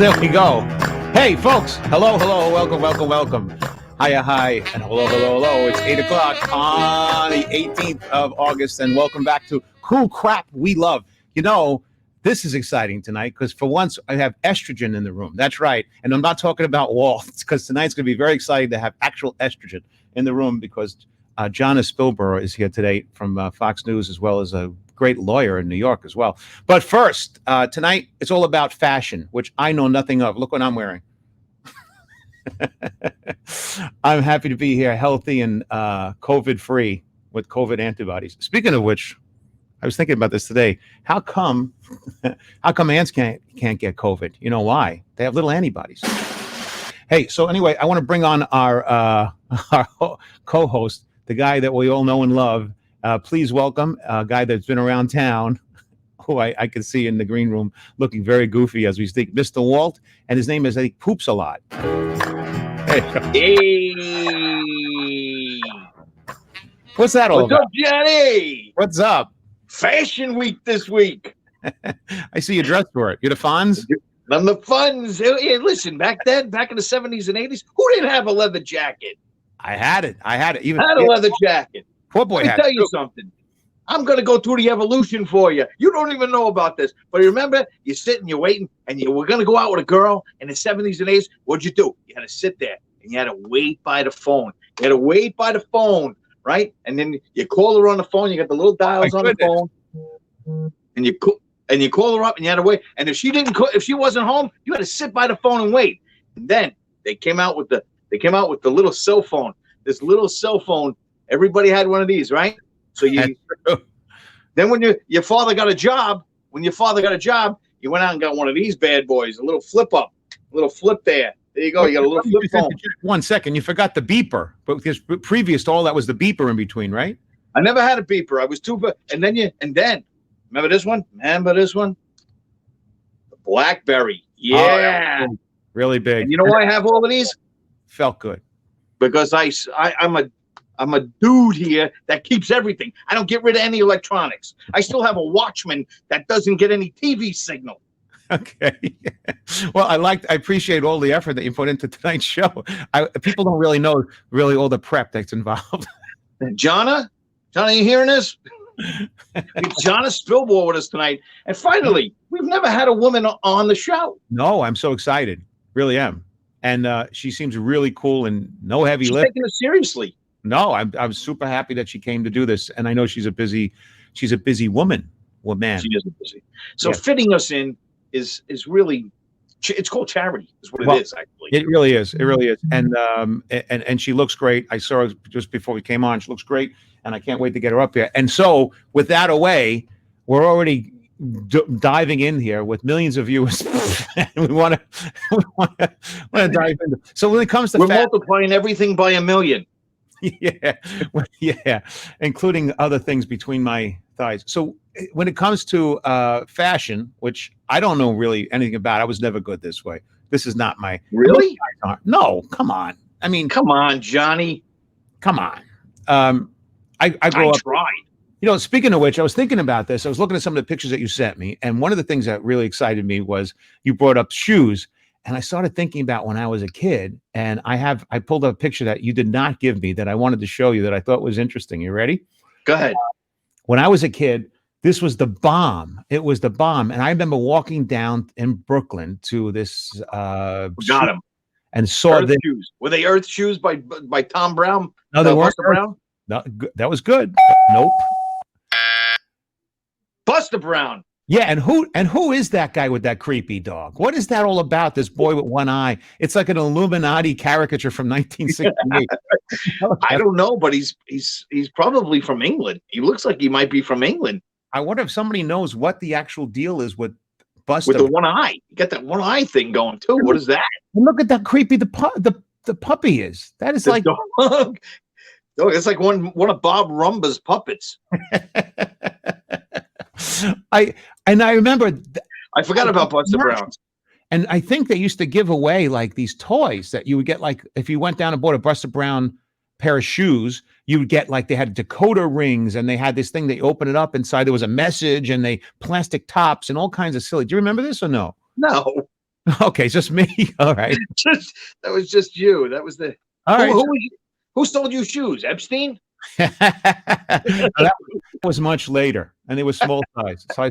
There we go. Hey, folks. Hello, hello. Welcome, welcome, welcome. Hiya, hi, and hello, hello, hello. It's 8 o'clock on the 18th of August, and welcome back to Cool Crap We Love. You know, this is exciting tonight because for once I have estrogen in the room. That's right. And I'm not talking about Walt because tonight's going to be very exciting to have actual estrogen in the room because Jonna Spilbor is here today from Fox News, as well as a great lawyer in New York as well. But first, tonight, it's all about fashion, which I know nothing of. Look what I'm wearing. I'm happy to be here, healthy and COVID-free with COVID antibodies. Speaking of which, I was thinking about this today. How come ants can't get COVID? You know why? They have little antibodies. Hey, so anyway, I want to bring on our co-host, the guy that we all know and love. Please welcome a guy that's been around town, who I can see in the green room looking very goofy as we speak, Mr. Walt, and his name is, I think, Poops a Lot. Hey. What's that all about? What's up, Johnny? What's up? Fashion Week this week. I see you dressed for it. You're the Fonz? I'm the Fonz. Hey, listen, back in the 70s and 80s, who didn't have a leather jacket? I had it. Even I had a leather jacket. Poor boy Let me had tell it. you something. I'm going to go through the evolution for you. You don't even know about this. But remember, you're sitting, you're waiting, and you were going to go out with a girl in the 70s and 80s. What'd you do? You had to sit there, and you had to wait by the phone. You had to wait by the phone, right? And then you call her on the phone. You got the little dials on the phone. And you call her up, and you had to wait. And if she wasn't home, you had to sit by the phone and wait. And then they came out with the little cell phone. This little cell phone. Everybody had one of these, right? So then when your father got a job, you went out and got one of these bad boys, a little flip up, a little flip there. There you go. You got a little flip phone. 1 second, you forgot the beeper, but because previous to all that was the beeper in between, right? I never had a beeper. I was too. And then remember this one? The BlackBerry. Yeah, oh, really big. And you know why I have all of these? Felt good because I'm a dude here that keeps everything. I don't get rid of any electronics. I still have a Watchman that doesn't get any TV signal. Okay. Well, I appreciate all the effort that you put into tonight's show. People don't really know all the prep that's involved. Jonna, you hearing this? Jonna Spilbor with us tonight. And finally, we've never had a woman on the show. No, I'm so excited. Really am. And she seems really cool and no heavy lift. Taking it seriously. No, I'm super happy that she came to do this, and I know she's a busy woman. Well, man, she is busy. So fitting us in is really, it's called charity. Is what it is actually. It really is. It really is. And she looks great. I saw her just before we came on. She looks great, and I can't wait to get her up here. And so, with that away, we're already diving in here with millions of viewers. we want to dive into. So when it comes to we're multiplying everything by 1 million. Yeah, including other things between my thighs. So when it comes to fashion, which I don't know really anything about, I was never good this way. This is not my really. No, come on. I mean, come on, Johnny. Come on. I grew up. Tried. You know, speaking of which, I was thinking about this. I was looking at some of the pictures that you sent me, and one of the things that really excited me was you brought up shoes. And I started thinking about when I was a kid, and I pulled up a picture that you did not give me that I wanted to show you that I thought was interesting. You ready? Go ahead. When I was a kid, this was the bomb. It was the bomb. And I remember walking down in Brooklyn to this got him and saw the shoes. Were they Earth shoes by Tom Brown? No, they weren't. Buster Brown? No, that was good. Nope. Buster Brown. Yeah, and who is that guy with that creepy dog? What is that all about? This boy with one eye. It's like an Illuminati caricature from 1968. I don't know, but he's probably from England. He looks like he might be from England. I wonder if somebody knows what the actual deal is with Buster. With the one eye. You got that one eye thing going too. What is that? And look at that creepy the puppy is. That is like dog. It's like one of Bob Rumba's puppets. I remember. I forgot about Buster Brown. And I think they used to give away like these toys that you would get, like if you went down and bought a Buster Brown pair of shoes, you would get like they had decoder rings and they had this thing, they open it up inside there was a message and they plastic tops and all kinds of silly. Do you remember this or no? No. Okay, just me. All right. Just that was just you. That was the All right. who stole you shoes? Epstein? That was much later, and they were small size 4.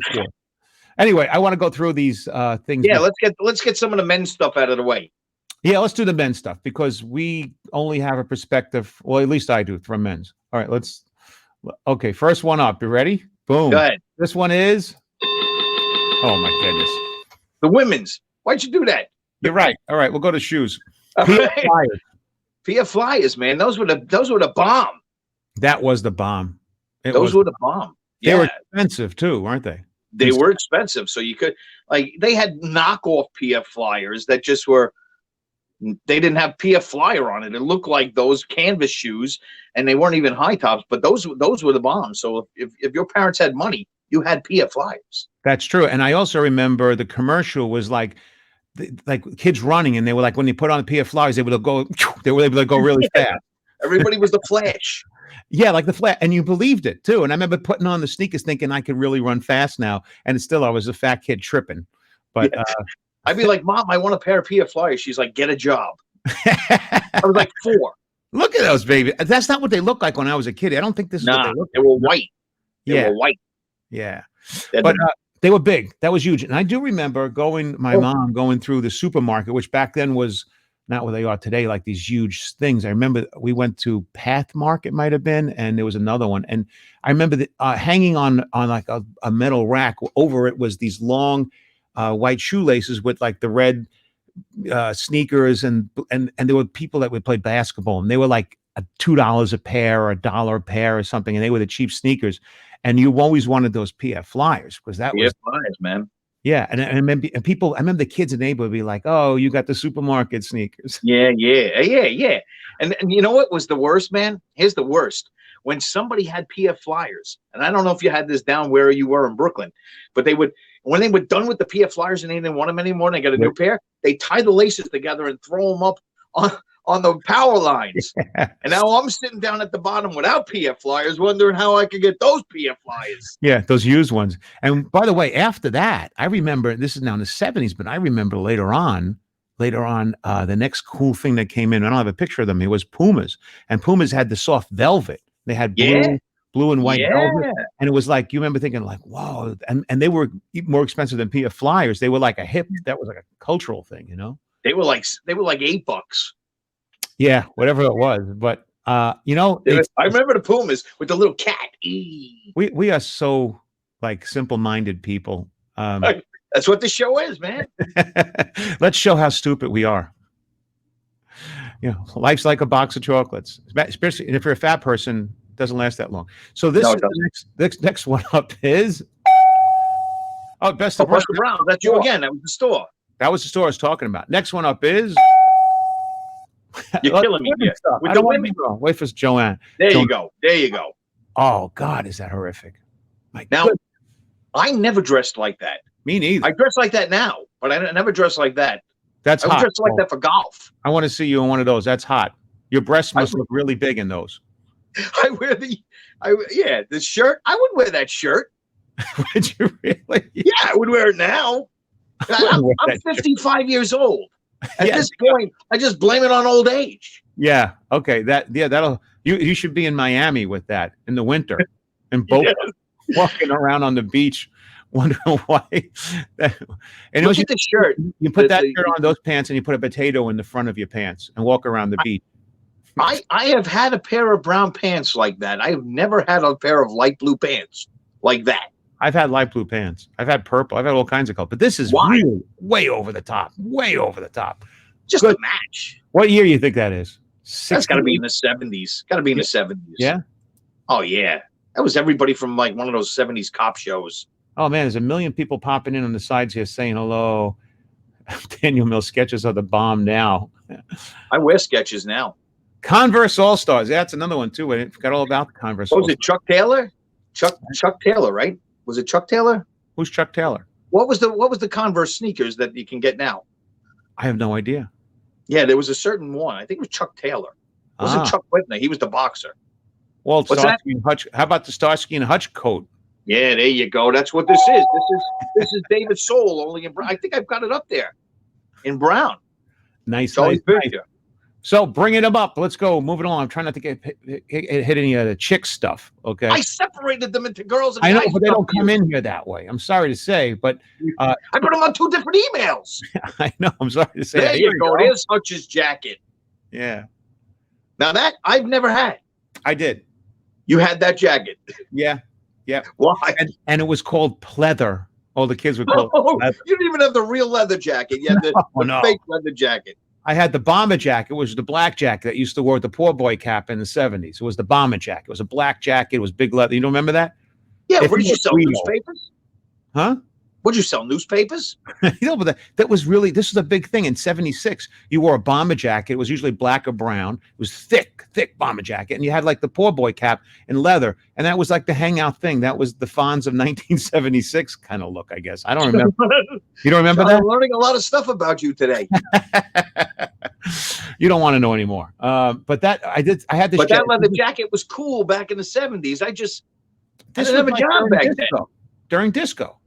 Anyway, I want to go through these things. Yeah, let's get some of the men's stuff out of the way. Yeah, let's do the men's stuff because we only have a perspective. Well, at least I do from men's. All right, let's. Okay, first one up. You ready? Boom. Go ahead. This one is. Oh my goodness. The women's. Why'd you do that? You're right. All right, we'll go to shoes. PF Flyers, man. Those were the bomb. That was the bomb. Those were the bomb. They were expensive too, weren't they? They were expensive, so you could they had knockoff PF Flyers that just were. They didn't have PF Flyer on it. It looked like those canvas shoes, and they weren't even high tops. But those were the bomb. So if your parents had money, you had PF Flyers. That's true. And I also remember the commercial was like kids running, and they were like when they put on the PF Flyers, they were able to go really fast. Everybody was the Flash. Yeah, like the Flash, and you believed it too. And I remember putting on the sneakers thinking I could really run fast now, and still I was a fat kid tripping. But I'd be like, Mom, I want a pair of PF Flyers. She's like, get a job. I was like 4. Look at those, baby. That's not what they look like when I was a kid. I don't think this is what they look like. They were white. They were white. Yeah. But they were big. That was huge. And I do remember my mom going through the supermarket, which back then was not what they are today, like these huge things. I remember we went to Pathmark, it might have been, and there was another one. And I remember hanging on like a metal rack. Over it was these long white shoelaces with like the red sneakers, and there were people that would play basketball, and they were like $2 a pair or $1 a pair or something, and they were the cheap sneakers. And you always wanted those PF Flyers because that was Flyers, man. Yeah, and I remember the kids in the neighborhood would be like, "Oh, you got the supermarket sneakers." Yeah. And you know what was the worst, man? Here's the worst. When somebody had PF Flyers, and I don't know if you had this down where you were in Brooklyn, but when they were done with the PF Flyers and they didn't want them anymore, and they got a new pair, they tie the laces together and throw them up on the power lines. Yeah. And now I'm sitting down at the bottom without PF Flyers, wondering how I could get those PF Flyers. Yeah, those used ones. And by the way, after that, I remember, this is now in the 70s, but I remember later on, the next cool thing that came in, I don't have a picture of them, it was Pumas. And Pumas had the soft velvet. They had blue and white velvet. And it was like, you remember thinking like, whoa. And they were more expensive than PF Flyers. They were like that was like a cultural thing, you know? They were like $8. Yeah, whatever it was. But you know, I remember the Pumas with the little cat. We are so like simple-minded people. That's what the show is, man. Let's show how stupid we are. You know, life's like a box of chocolates, especially if you're a fat person. It doesn't last that long. So this next one up is Best of Brown. That's you again. That was the store. That was the store I was talking about. Next one up is. You're killing me here. I don't want to go. Wait for Joanne. There you go. Oh God, is that horrific? Now, I never dressed like that. Me neither. I dress like that now, but I never dressed like that. That's hot. I dressed like that for golf. I want to see you in one of those. That's hot. Your breasts must look really big in those. I wear the shirt. I would wear that shirt. Would you really? Yeah, I would wear it now. I'm 55 years old. At this point, I just blame it on old age. Yeah. Okay. That'll. You should be in Miami with that in the winter, and both walking around on the beach, wondering why. And look at the shirt. You put that shirt on those pants, and you put a potato in the front of your pants, and walk around the beach. I have had a pair of brown pants like that. I have never had a pair of light blue pants like that. I've had light blue pants. I've had purple. I've had all kinds of colors. But this is really way over the top. Way over the top. Just a match. What year do you think that is? That's got to be in the 70s. Got to be in the 70s. Yeah? Oh, yeah. That was everybody from like one of those 70s cop shows. Oh, man. There's a million people popping in on the sides here saying hello. Daniel Mills sketches are the bomb now. I wear sketches now. Converse All-Stars. That's another one, too. I forgot all about the Converse All-Stars. Was it Chuck Taylor? Chuck Taylor, right? Was it Chuck Taylor? Who's Chuck Taylor? What was the Converse sneakers that you can get now? I have no idea. Yeah, there was a certain one. I think it was Chuck Taylor. It wasn't Chuck Whitney. He was the boxer. Well, Starsky and Hutch. How about the Starsky and Hutch coat? Yeah, there you go. That's what this is. This is David Soul only in brown. I think I've got it up there. in brown. Nice, It's always nice. picture. So bringing them up. Let's go. Moving along. I'm trying not to hit any of the chick stuff. Okay. I separated them into girls and I know, guys. but they don't come in here that way. I'm sorry to say, but I put them on 2 different emails. I know. I'm sorry to say. There you go. There's Hutch's jacket. Yeah. Now that I've never had. I did. You had that jacket. Yeah. Yeah. Why? And it was called pleather. All the kids would call it pleather. You didn't even have the real leather jacket. You had the fake leather jacket. I had the bomber jacket. It was the black jacket that used to wear the poor boy cap in the 70s. It was the bomber jacket. It was a black jacket. It was big leather. You don't remember that? Yeah. What did you sell? Newspapers? Huh? Would you sell newspapers? But that was really, this was a big thing in 76. You wore a bomber jacket. It was usually black or brown. It was thick bomber jacket. And you had like the poor boy cap in leather. And that was like the hangout thing. That was the Fonz of 1976 kind of look, I guess. I don't remember. You don't remember that? I'm learning a lot of stuff about you today. You don't want to know anymore. But that I had this. But that leather jacket was cool back in the 70s. I didn't have a job back then. During disco.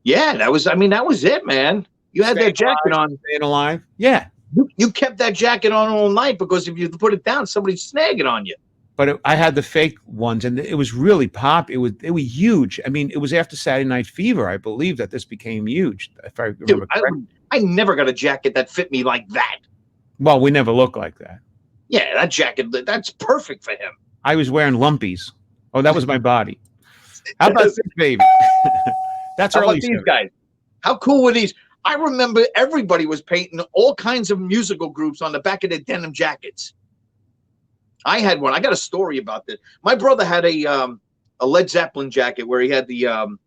Yeah, that was it, man. You had that jacket on. Staying alive. Yeah. You kept that jacket on all night because if you put it down, somebody's snagging on you. But I had the fake ones, and it was really pop. It was huge. I mean, it was after Saturday Night Fever, I believe, that this became huge. If I remember correctly. I never got a jacket that fit me like that. Well, we never looked like that. Yeah, that jacket, that's perfect for him. I was wearing lumpies. Oh, that was my body. How about this, baby? That's How early. about these guys? How cool were these? I remember everybody was painting all kinds of musical groups on the back of their denim jackets. I had one. I got a story about this. My brother had a Led Zeppelin jacket where he had the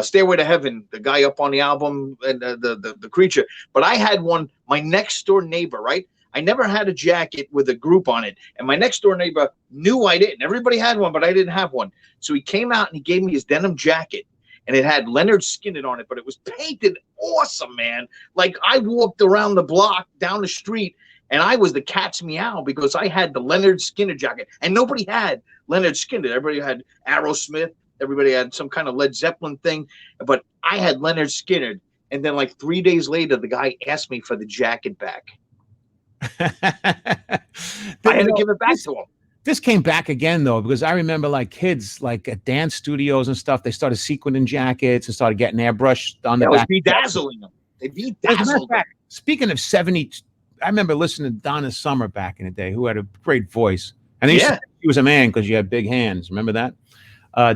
Stairway to Heaven, the guy up on the album, and the creature. But I had one. My next door neighbor, right? I never had a jacket with a group on it, and my next door neighbor knew I didn't. Everybody had one, but I didn't have one. So he came out and he gave me his denim jacket. And it had Leonard Skinner on it, but it was painted awesome, man. Like I walked around the block, down the street, and I was the cat's meow because I had the Leonard Skinner jacket. And nobody had Leonard Skinner. Everybody had Aerosmith. Everybody had some kind of Led Zeppelin thing. But I had Leonard Skinner. And then like 3 days later, the guy asked me for the jacket back. I had to give it back to him. This came back again, though, because I remember like kids like at dance studios and stuff, they started sequined in jackets and started getting airbrushed on the back. Bedazzling them. They bedazzled them. Speaking of 70, I remember listening to Donna Summer back in the day, who had a great voice. And he was a man because you had big hands. Remember that?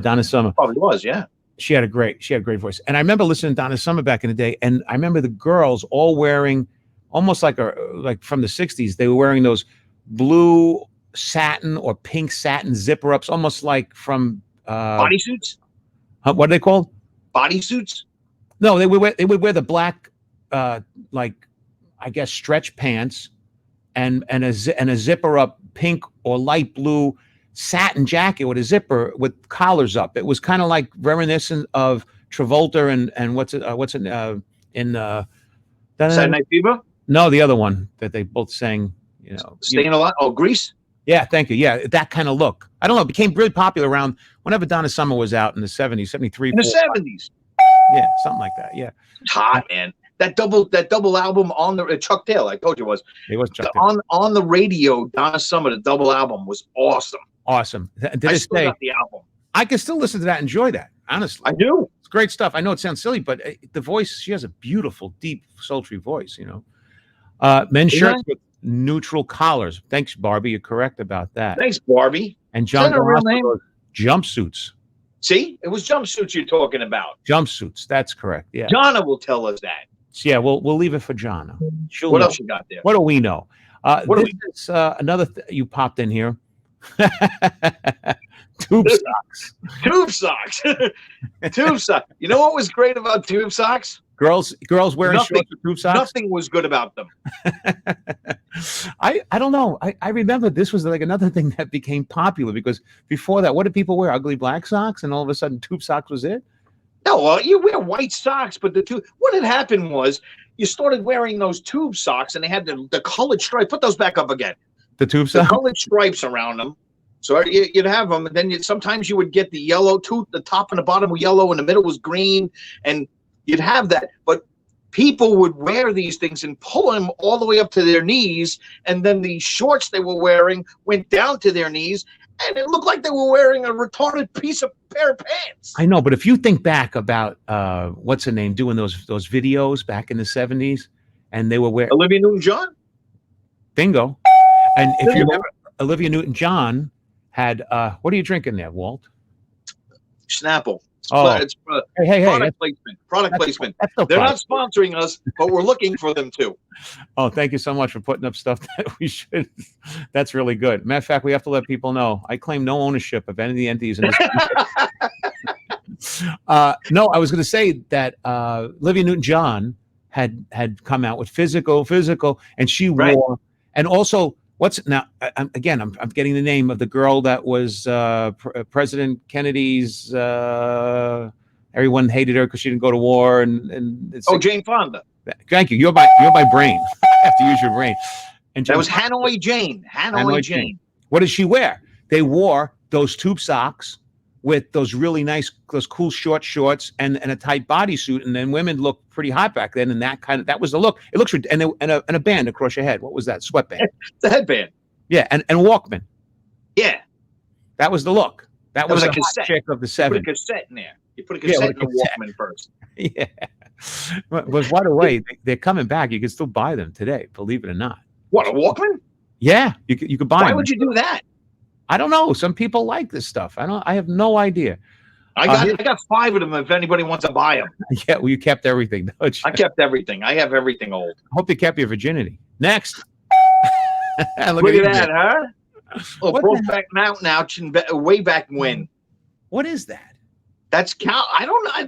Donna Summer. Probably was, yeah. She had a great voice. And I remember listening to Donna Summer back in the day. And I remember the girls all wearing almost like from the 60s, they were wearing those blue satin or pink satin zipper ups, almost like from bodysuits. What are they called? Bodysuits. No, they would wear the black, like I guess stretch pants, and a zipper up pink or light blue satin jacket with a zipper with collars up. It was kind of like reminiscent of Travolta and what's in Saturday Night Fever. No, the other one that they both sang. You know, Staying Alive. Oh, Grease. Yeah, thank you. Yeah, that kind of look. I don't know. It became really popular around whenever Donna Summer was out in the 70s, 73. In the 70s. Yeah, something like that. Yeah. It's hot, man. That double album on the Chuck Taylor, I told you it was Chuck Taylor. On the radio, Donna Summer, the double album was awesome. Awesome. I still got the album. I can still listen to that and enjoy that, honestly. I do. It's great stuff. I know it sounds silly, but the voice, she has a beautiful, deep, sultry voice, you know. Men's shirts with neutral collars. Thanks, Barbie. You're correct about that. Thanks, Barbie. And John jumpsuits. See, it was jumpsuits you're talking about. Jumpsuits. That's correct. Yeah. Jonna will tell us that. Yeah, we'll leave it for Jonna. What else you got there? What do we know? Is another you popped in here. Tube socks. Tube socks. Tube socks. You know what was great about tube socks? Girls wearing shorts with tube socks. Nothing was good about them. I don't know. I remember this was like another thing that became popular because before that, what did people wear? Ugly black socks, and all of a sudden, tube socks was it. No, well, you wear white socks, but what had happened was you started wearing those tube socks, and they had the colored stripe. Put those back up again. The tube socks, the colored stripes around them. So you'd have them, and then sometimes you would get the yellow, the top and the bottom were yellow, and the middle was green, and you'd have that. But people would wear these things and pull them all the way up to their knees, and then the shorts they were wearing went down to their knees, and it looked like they were wearing a retarded pair of pants. I know, but if you think back about what's her name doing those videos back in the 70s, and they were wearing Olivia Newton-John? bingo. And if you Bingo. remember, Olivia Newton-John had what are you drinking there, Walt? Snapple. It's Hey, product placement. Product placement. No They're product. not sponsoring us, but we're looking for them too. Oh, thank you so much for putting up stuff that we should. That's really good. Matter of fact, we have to let people know I claim no ownership of any of the entities in this. No, I was going to say that Olivia Newton-John had come out with physical, and she wore, and also what's now I'm getting the name of the girl that was President Kennedy's. Everyone hated her because she didn't go to war, and it's Jane Fonda. Thank you. You're my brain. I have to use your brain. And That was Hanoi Jane. Hanoi Jane. What did she wear? They wore those tube socks with those really nice, those cool short shorts and a tight bodysuit, and then women looked pretty hot back then, and that was the look. It looks and a band across your head. What was that? Sweatband. The headband. Yeah, and a Walkman. Yeah, that was the look. That was a hot cassette. chick of the You put a 70s. cassette in there. You put a cassette in the Walkman first. Yeah. But by the way, they're coming back. You can still buy them today, believe it or not. What, a Walkman? Yeah, you could buy them. Why would you do that? I don't know. Some people like this stuff. I have no idea. I got 5 of them if anybody wants to buy them. Yeah, well, you kept everything, don't you? I kept everything. I have everything old. I hope you kept your virginity. Next. Look at that, huh? Oh, Brokeback Mountain ouch, way back when. What is that? That's I don't know.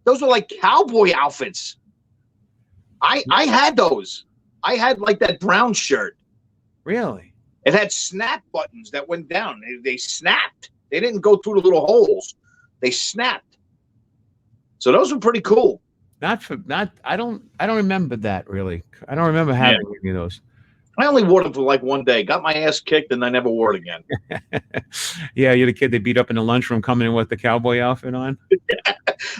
Those are like cowboy outfits. I had those. I had like that brown shirt. Really? It had snap buttons that went down. They snapped. They didn't go through the little holes. They snapped. So those were pretty cool. I don't remember that really. I don't remember having any of those. I only wore them for like one day. Got my ass kicked and I never wore it again. Yeah, you're the kid they beat up in the lunchroom coming in with the cowboy outfit on.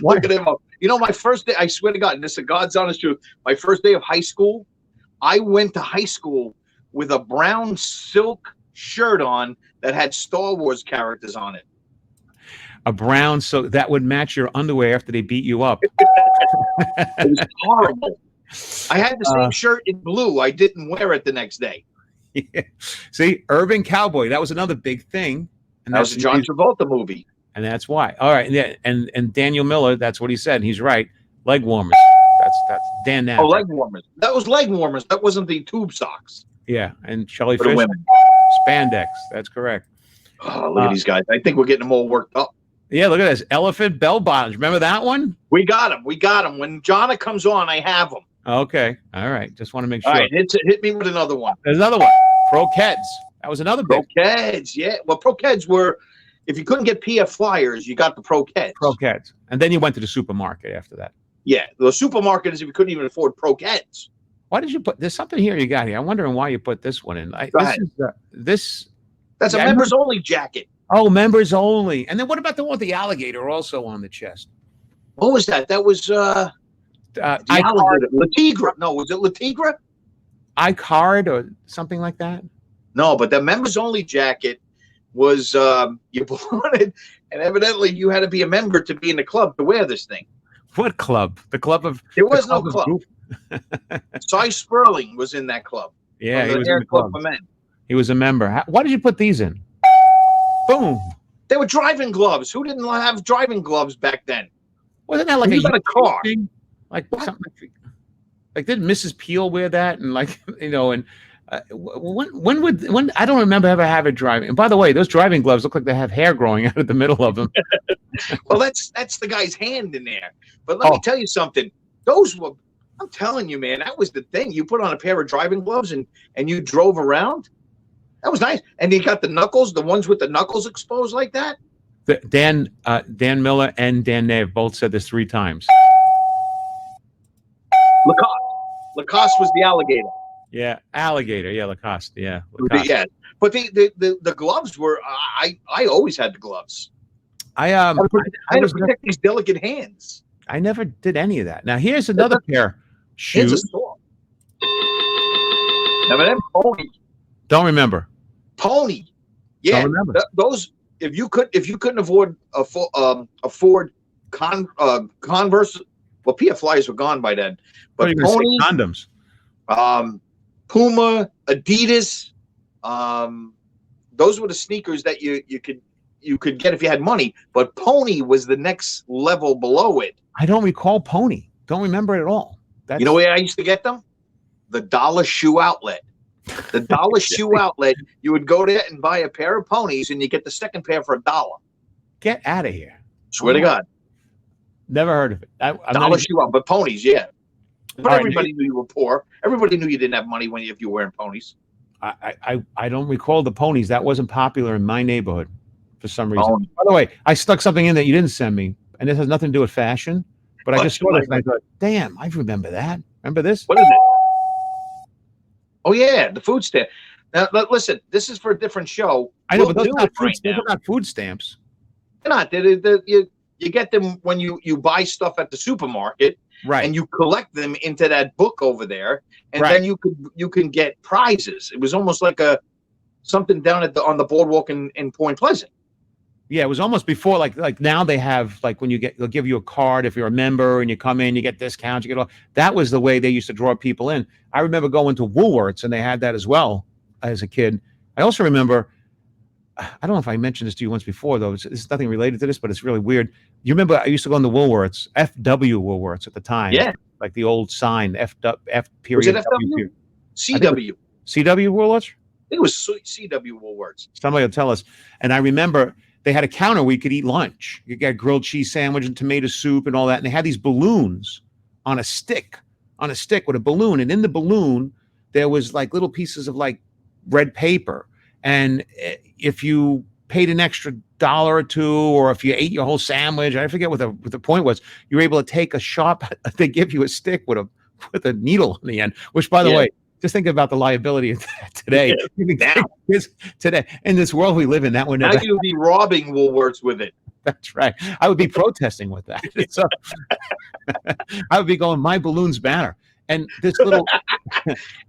Look at him up. You know, my first day, I swear to God, and this is God's honest truth, my first day of high school, I went to high school with a brown silk shirt on that had Star Wars characters on it. A brown, so that would match your underwear after they beat you up. It was horrible. I had the same shirt in blue. I didn't wear it the next day. Yeah. See, Urban Cowboy, that was another big thing. And that was a John Travolta movie. And that's why. All right. Yeah, and Daniel Miller, that's what he said. He's right. Leg warmers. That's Dan Knapp. Oh, leg warmers. That was leg warmers. That wasn't the tube socks. Yeah, and Shelly For the Fish, women. spandex. That's correct. Oh, look at these guys. I think we're getting them all worked up. Yeah, look at this. Elephant bell bottoms. Remember that one? We got them. When Jonna comes on, I have them. Okay. All right. Just want to make sure. All right, hit me with another one. There's another one. Pro-Keds. That was another big. Pro-Keds, yeah. Well, Pro-Keds were, if you couldn't get PF Flyers, you got the Pro-Keds. Pro-Keds. And then you went to the supermarket after that. Yeah, the supermarket is if you couldn't even afford Pro-Keds. Why did you put, there's something here you got here. I'm wondering why you put this one in. That's a members only jacket. Oh, members only. And then what about the one with the alligator also on the chest? What was that? That was the alligator. Latigra. No, was it Latigra? iCard or something like that? No, but the members only jacket was you wanted, and evidently you had to be a member to be in the club to wear this thing. What club? The club of there was no club. Cy Sperling was in that club. Yeah, he was in the club. For men. He was a member. Why did you put these in? Boom. They were driving gloves. Who didn't have driving gloves back then? Wasn't that like a car thing? Like what? Something like did Mrs. Peel wear that? And like and when I don't remember ever having driving. And by the way, those driving gloves look like they have hair growing out of the middle of them. Well, that's the guy's hand in there. But let me tell you something. Those were, I'm telling you, man, that was the thing. You put on a pair of driving gloves and you drove around. That was nice. And you got the knuckles, the ones with the knuckles exposed like that. Dan Miller and Dan Nave both said this 3 times. Lacoste was the alligator. Yeah, alligator. Yeah, Lacoste. Yeah, Lacoste. Yeah. But the gloves were. I always had the gloves. I had to protect these delicate hands. I never did any of that. Now here's another pair. Here's a Shoes. store. Remember them? Pony. Don't remember. Pony. Yeah. Don't remember. Those. If you couldn't afford Converse. Well, PF Flyers were gone by then. But But you're going Pony, to say condoms. Puma, Adidas, those were the sneakers that you could get if you had money. But Pony was the next level below it. I don't recall Pony. Don't remember it at all. You know where I used to get them? The Dollar Shoe Outlet. The Dollar Shoe Outlet. You would go there and buy a pair of Ponies, and you get the second pair for $1. Get out of here. Swear to God. Never heard of it. Dollar Shoe Outlet, but Ponies, yeah. But All right, everybody knew you were poor. Everybody knew you didn't have money if you were wearing Ponies. I don't recall the Ponies. That wasn't popular in my neighborhood for some reason. Oh. By the way, I stuck something in that you didn't send me, and this has nothing to do with fashion. But I just saw this and I thought, damn, I remember that. Remember this? What is it? Oh yeah, the food stamp. Now listen, this is for a different show. I know, but those now. are not food stamps. They're not. You get them when you buy stuff at the supermarket, Right. And you collect them into that book over there, and Right. then you can get prizes. It was almost like something down on the boardwalk in Point Pleasant. Yeah, it was almost before like now they have like when they'll give you a card if you're a member and you come in, you get discounts, you get all that was the way they used to draw people in. I remember going to Woolworths and they had that as well as a kid. I also remember, I don't know if I mentioned this to you once before though. It's nothing related to this, but it's really weird. You remember I used to go into Woolworths, FW Woolworths at the time. Yeah. Like the old sign, F period. Was it W FW? period. CW. CW Woolworths? I think it was CW Woolworths. Somebody will tell us. And I remember they had a counter where you could eat lunch. You get grilled cheese sandwich and tomato soup and all that. And they had these balloons on a stick with a balloon. And in the balloon, there was like little pieces of like red paper. And if you paid an extra $1 or $2, or if you ate your whole sandwich, I forget what the point was, you were able to take a sharp, they give you a stick with a needle in the end, which by the way, just think about the liability of that today. Now. Today, in this world we live in, that would never. Now you'd be robbing Woolworths with it. That's right. I would be protesting with that. So, I would be going, my balloon's banner. And this the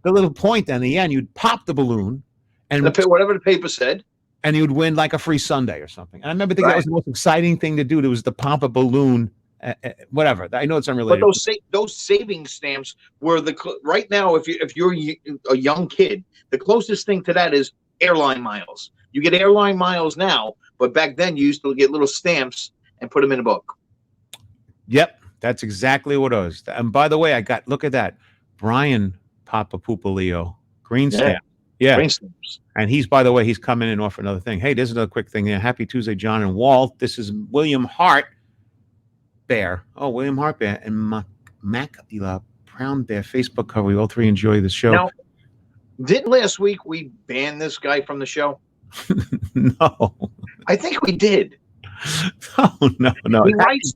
little point on the end, you'd pop the balloon, and whatever the paper said, and you'd win like a free sundae or something. And I remember thinking that was the most exciting thing to do. There was to pop a balloon. Whatever. I know it's unrelated. But those saving stamps were right now. If you're a young kid, the closest thing to that is airline miles. You get airline miles now, but back then you used to get little stamps and put them in a book. Yep, that's exactly what it was. And by the way, look at that, Brian Papa Pupalio, green stamp. Yeah. Green stamps. And by the way, he's coming in off another thing. Hey, there's another quick thing here. Happy Tuesday, John and Walt. This is William Hart. Bear. Oh, William Hart Bear and Mac Brown Bear Facebook cover. We all three enjoy the show. Now, didn't last week we ban this guy from the show? No. I think we did. Oh, no. He writes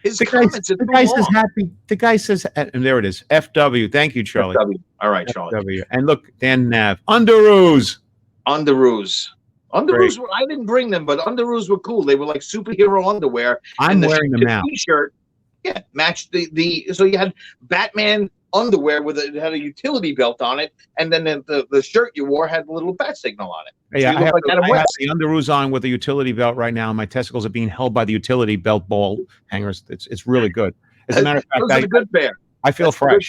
his comments. The guy says, and there it is. FW. Thank you, Charlie. FW. All right, Charlie. FW. And look, Dan Nav. Underoos. Underoos I didn't bring them, but underoos were cool. They were like superhero underwear. I'm wearing them now. T-shirt, matched the. So you had Batman underwear it had a utility belt on it, and then the shirt you wore had a little bat signal on it. Yeah, so I have the underoos on with a utility belt right now. My testicles are being held by the utility belt ball hangers. It's really good. As a matter of fact, those are a good pair. I feel fresh.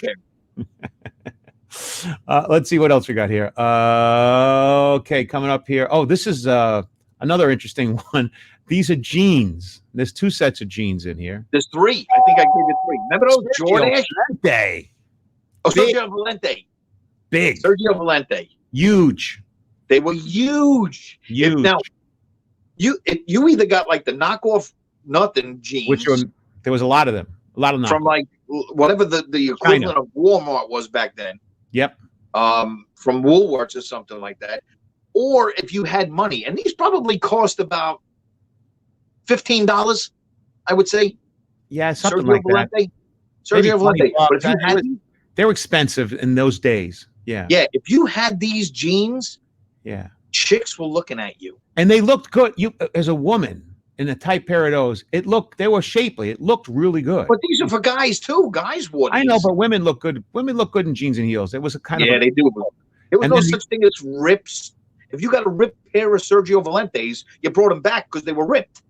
Let's see what else we got here. Okay, coming up here. Oh, this is another interesting one. These are jeans. There's 2 sets of jeans in here. There's 3. I think I gave you 3. Remember those Jordache? Valente. Oh, Sergio Valente. Big. Sergio Valente. Huge. They were huge. Now, you either got like the knockoff nothing jeans, there was a lot of them. A lot of them from like whatever the equivalent of Walmart was back then. Yep. From Woolworths or something like that. Or if you had money, and these probably cost about $15, I would say. Yeah, something Sergio like Valente. that. Sergio Valente. But if you had they were expensive in those days. Yeah. Yeah. If you had these jeans, yeah, chicks were looking at you. And they looked good. You as a woman, in a tight pair of those. They were shapely. It looked really good. But these are for guys too. Guys wore these. I know, but women look good. Women look good in jeans and heels. It was a kind of they do. There was and no then such thing as rips. If you got a ripped pair of Sergio Valentes, you brought them back because they were ripped.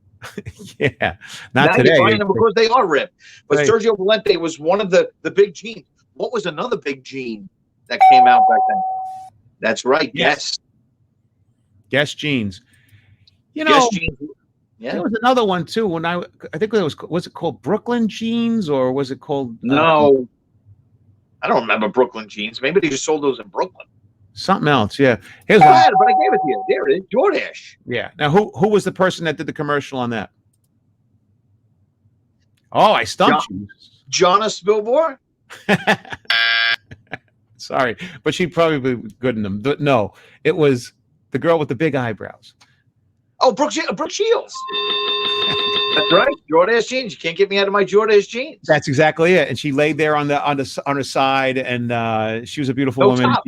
Yeah, not now today. You're buying them because they are ripped. But Right. Sergio Valente was one of the big jeans. What was another big jean that came out back then? That's right. Yes. Guess jeans. You Guess know, jeans. Yeah. there was another one too. When I think it was it called Brooklyn jeans or was it called No, I don't remember Brooklyn jeans. Maybe they just sold those in Brooklyn. something else? Yeah. Here's I one. had it, but I gave it to you. There it is. Jordache. Yeah. Now, who was the person that did the commercial on that? Oh, I stumped you. Jonna Spilbor. Sorry, but she'd probably be good in them. No, it was the girl with the big eyebrows. Oh, Brooke Shields. That's right. Jordache jeans. You can't get me out of my Jordache jeans. That's exactly it. And she laid there on her side, and she was a beautiful woman. Top.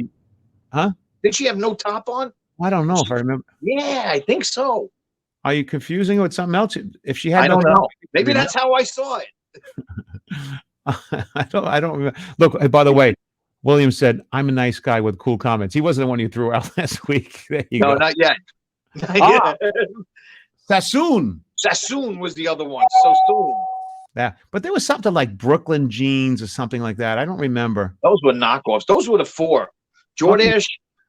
Huh? Did she have no top on? I don't know if I remember. Yeah, I think so. Are you confusing it with something else? If she had, I don't know. Maybe that's how I saw it. I don't remember. Look, by the way, William said, "I'm a nice guy with cool comments." He wasn't the one you threw out last week. There you go. Not yet. Not yet. Sassoon was the other one. So soon. Yeah, but there was something like Brooklyn jeans or something like that. I don't remember. Those were knockoffs. Those were the four: Jordache,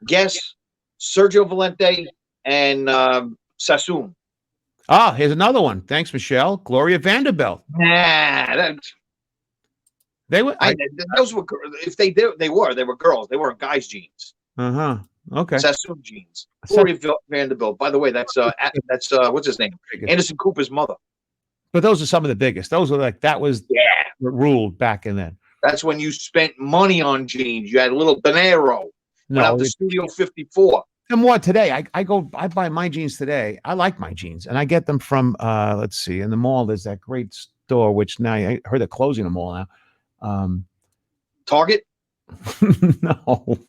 Guess, Sergio Valente, and Sassoon. Ah, here's another one. Thanks, Michelle. Gloria Vanderbilt. Nah, they were. Those were if they were girls. They weren't guys' jeans. Okay. Sassoon jeans. Gloria Vanderbilt. By the way, that's what's his name? Anderson Cooper's mother. But those are some of the biggest. Those were that was what ruled back in then. That's when you spent money on jeans. You had a little dinero. Went out to Studio 54. And more today. I buy my jeans today. I like my jeans, and I get them from let's see, in the mall. There's that great store, which now I heard they're closing the mall now. Target. No,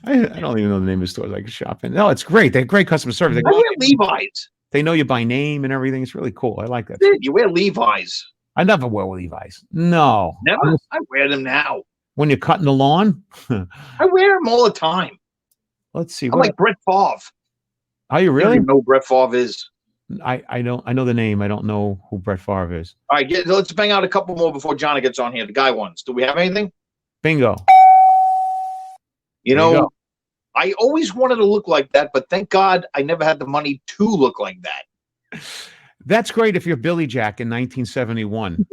I don't even know the name of the stores I can shop in. No, it's great. They have great customer service. I wear Levi's. They know you by name and everything. It's really cool. I like that. You wear Levi's. I never wear Levi's. No. Never? I wear them now. When you're cutting the lawn? I wear them all the time. Let's see. I'm like Brett Favre. Are you really? I don't even know who Brett Favre is. I know the name. I don't know who Brett Favre is. All right, let's bang out a couple more before Jonna gets on here. The guy ones. Do we have anything? Bingo. You know, I always wanted to look like that, but thank God I never had the money to look like that. That's great if you're Billy Jack in 1971.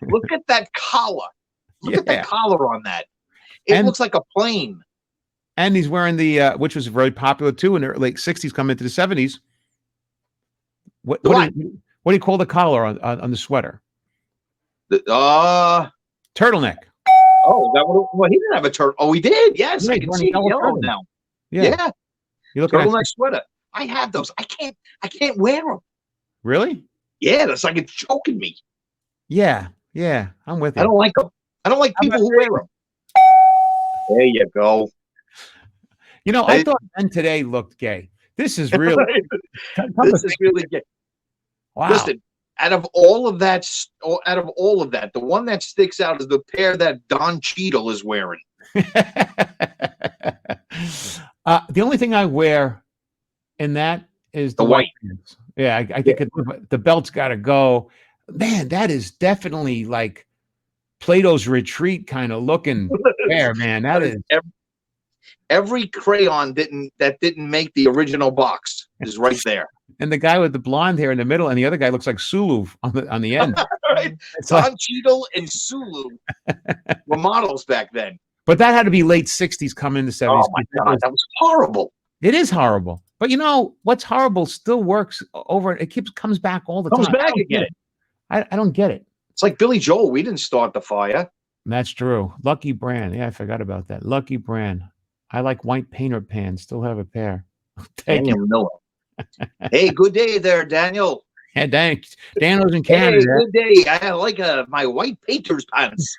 Look at that collar. Look at that collar on that. It looks like a plane. And he's wearing the, which was very popular too in the late 60s, coming into the 70s. What do you call the collar on the sweater? Turtleneck. Oh, well, he didn't have a turtle. Oh, he did. Yes, I can see it yellow now. Yeah. You look turtleneck sweater. I have those. I can't wear them. Really? Yeah, that's like it's choking me. Yeah, I'm with you. I don't like them. I don't like people who wear them. There you go. You know, I thought men today looked gay. This is really, this is really gay. Wow. Listen, out of all of that, the one that sticks out is the pair that Don Cheadle is wearing. The only thing I wear in that is the white pants. Yeah, I think the belt's got to go. Man, that is definitely like Plato's Retreat kind of looking pair, man. That is every crayon that didn't make the original box is right there. And the guy with the blonde hair in the middle, and the other guy looks like Sulu on the end. Right? Don Cheadle and Sulu were models back then. But that had to be late 60s, coming into 70s. Oh my God, that was horrible. It is horrible. But you know, what's horrible still works over. It comes back all the time. Comes back again. I don't get it. It's like Billy Joel. We didn't start the fire. That's true. Lucky Brand. Yeah, I forgot about that. Lucky Brand. I like white painter pants. Still have a pair. Daniel Miller. Hey, good day there, Daniel. Yeah, Dan was in Hey, Canada. good day. I like my white painter's pants.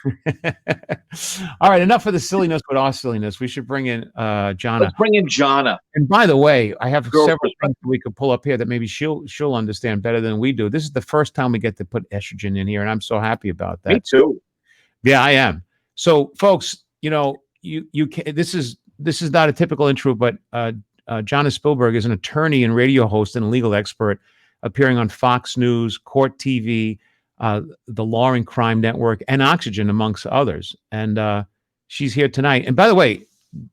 All right, enough of the silliness with our silliness. We should bring in Jonna. Let's bring in Jonna. And by the way, I have Girl several things we could pull up here that maybe she'll understand better than we do. This is the first time we get to put estrogen in here, and I'm so happy about that. Me too. Yeah, I am. So, folks, you can, this is not a typical intro, but Jonna Spilbor is an attorney and radio host and legal expert, appearing on Fox News, Court TV, the Law and Crime Network, and Oxygen, amongst others. And she's here tonight. And by the way,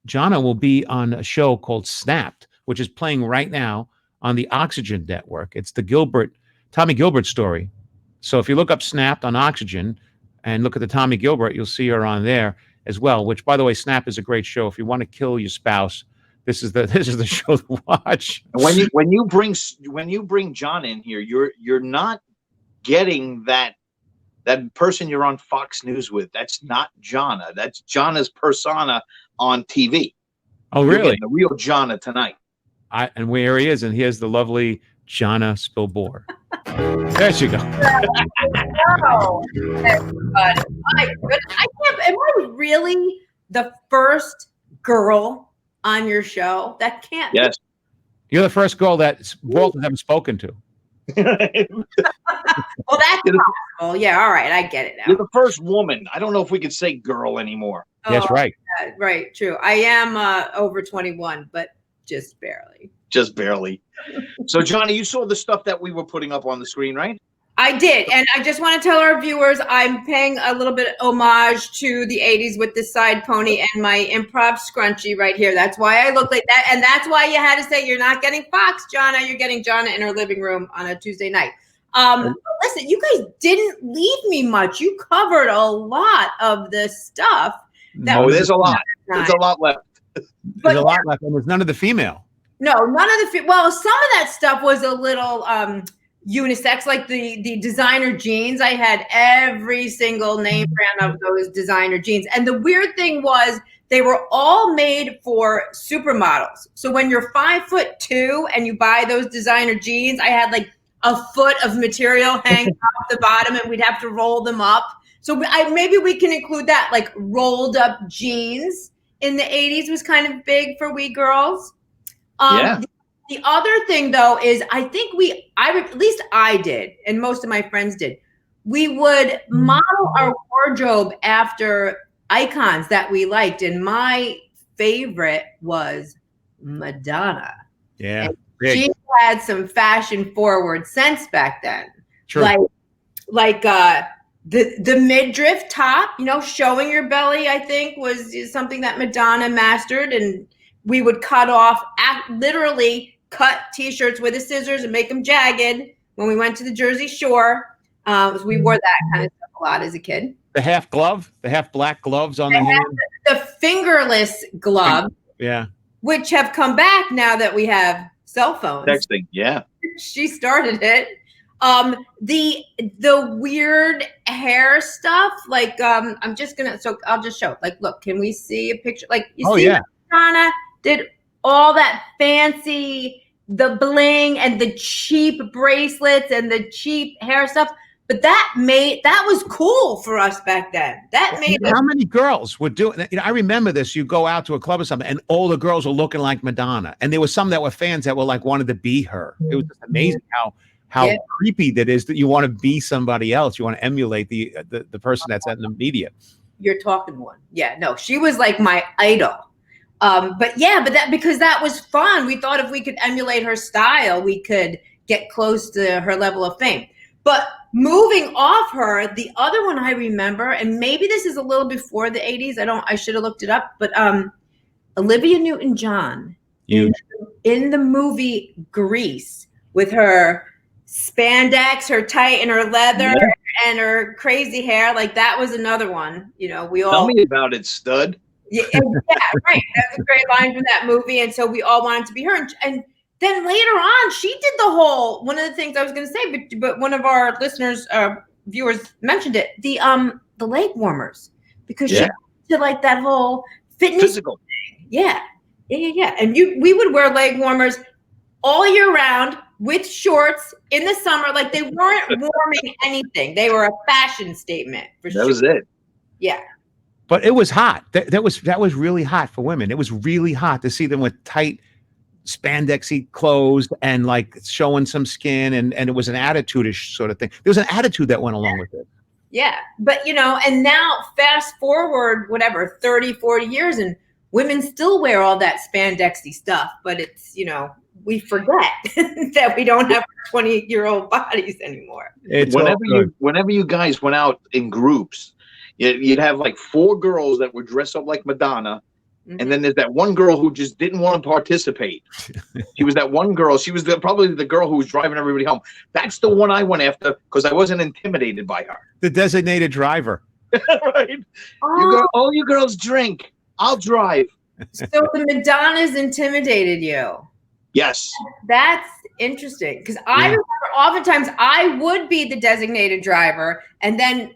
Jonna will be on a show called Snapped, which is playing right now on the Oxygen Network. It's the Tommy Gilbert story. So if you look up Snapped on Oxygen and look at the Tommy Gilbert, you'll see her on there as well, which, by the way, Snap is a great show. If you want to kill your spouse, this is the show to watch. When you bring John in here, you're not getting that person you're on Fox News with. That's not Jonna. That's Jonna's persona on TV. Oh, really? The real Jonna tonight. And where he is, and here's the lovely Jonna Spilbor. There she goes. Hello, everybody. My goodness. Am I really the first girl on your show? That can't Yes. You're the first girl that Walt has ever spoken to. Well, that's possible. Yeah, all right. I get it now. You're the first woman. I don't know if we could say girl anymore. Yes, right. Right, true. I am over 21, but just barely. Just barely. So, Johnny, you saw the stuff that we were putting up on the screen, right? I did. And I just want to tell our viewers I'm paying a little bit homage to the 80s with this side pony and my improv scrunchie right here. That's why I look like that. And that's why you had to say you're not getting Fox, Jonna. You're getting Jonna in her living room on a Tuesday night. Listen, you guys didn't leave me much. You covered a lot of the stuff. There's a lot. There's a lot left. There's a lot left, and there's none of the female. No, none of the well, some of that stuff was a little unisex, like the designer jeans. I had every single name brand of those designer jeans. And the weird thing was they were all made for supermodels. So when you're 5'2" and you buy those designer jeans, I had like a foot of material hanging off the bottom, and we'd have to roll them up. So maybe we can include that, like rolled up jeans in the 80s was kind of big for we girls. Yeah. The other thing, though, is I think at least I did, and most of my friends did, we would model our wardrobe after icons that we liked. And my favorite was Madonna. Yeah. She had some fashion forward sense back then. True. Like the midriff top, showing your belly, I think was something that Madonna mastered. And we would literally cut t-shirts with the scissors and make them jagged when we went to the Jersey Shore. We wore that kind of stuff a lot as a kid. The half black gloves on the hand. The fingerless gloves. Yeah. Which have come back now that we have cell phones. Texting, yeah. She started it. The weird hair stuff, like I'll just show. Like, look, can we see a picture? Like, Madonna did all that fancy, the bling and the cheap bracelets and the cheap hair stuff. But that was cool for us back then. How many girls would do it? I remember this. You go out to a club or something, and all the girls were looking like Madonna, and there were some that were fans that were like wanted to be her. It was just amazing how creepy that is, that you want to be somebody else. You want to emulate the person that's in the media. You're talking one. Yeah, no, she was like my idol. But because that was fun. We thought if we could emulate her style, we could get close to her level of fame. But moving off her, the other one I remember, and maybe this is a little before the 80s. I should have looked it up, but Olivia Newton-John in the movie Grease with her spandex, her tight and her leather and her crazy hair. Like that was another one, Tell me about it, stud. Yeah, right. That's a great line from that movie. And so we all wanted to be her. And then later on, she did one of the things I was going to say, but one of our listeners, viewers mentioned it, the leg warmers, because she did like that whole physical thing. Yeah. And we would wear leg warmers all year round, with shorts in the summer. Like they weren't warming anything. They were a fashion statement for sure. That was it. Yeah. But it was hot. That was really hot for women. It was really hot to see them with tight spandexy clothes and like showing some skin, and it was an attitude-ish sort of thing. There was an attitude that went along with it. Yeah. But, and now fast forward, whatever, 30, 40 years, and women still wear all that spandexy stuff. But it's, we forget that we don't have 20-year-old bodies anymore. Whenever you guys went out in groups, you'd have like 4 girls that were dressed up like Madonna. And then there's that one girl who just didn't want to participate. She was that one girl. She was probably the girl who was driving everybody home. That's the one I went after because I wasn't intimidated by her. The designated driver. Right. All you girls drink. I'll drive. So the Madonnas intimidated you. Yes. That's interesting because I remember oftentimes I would be the designated driver, and then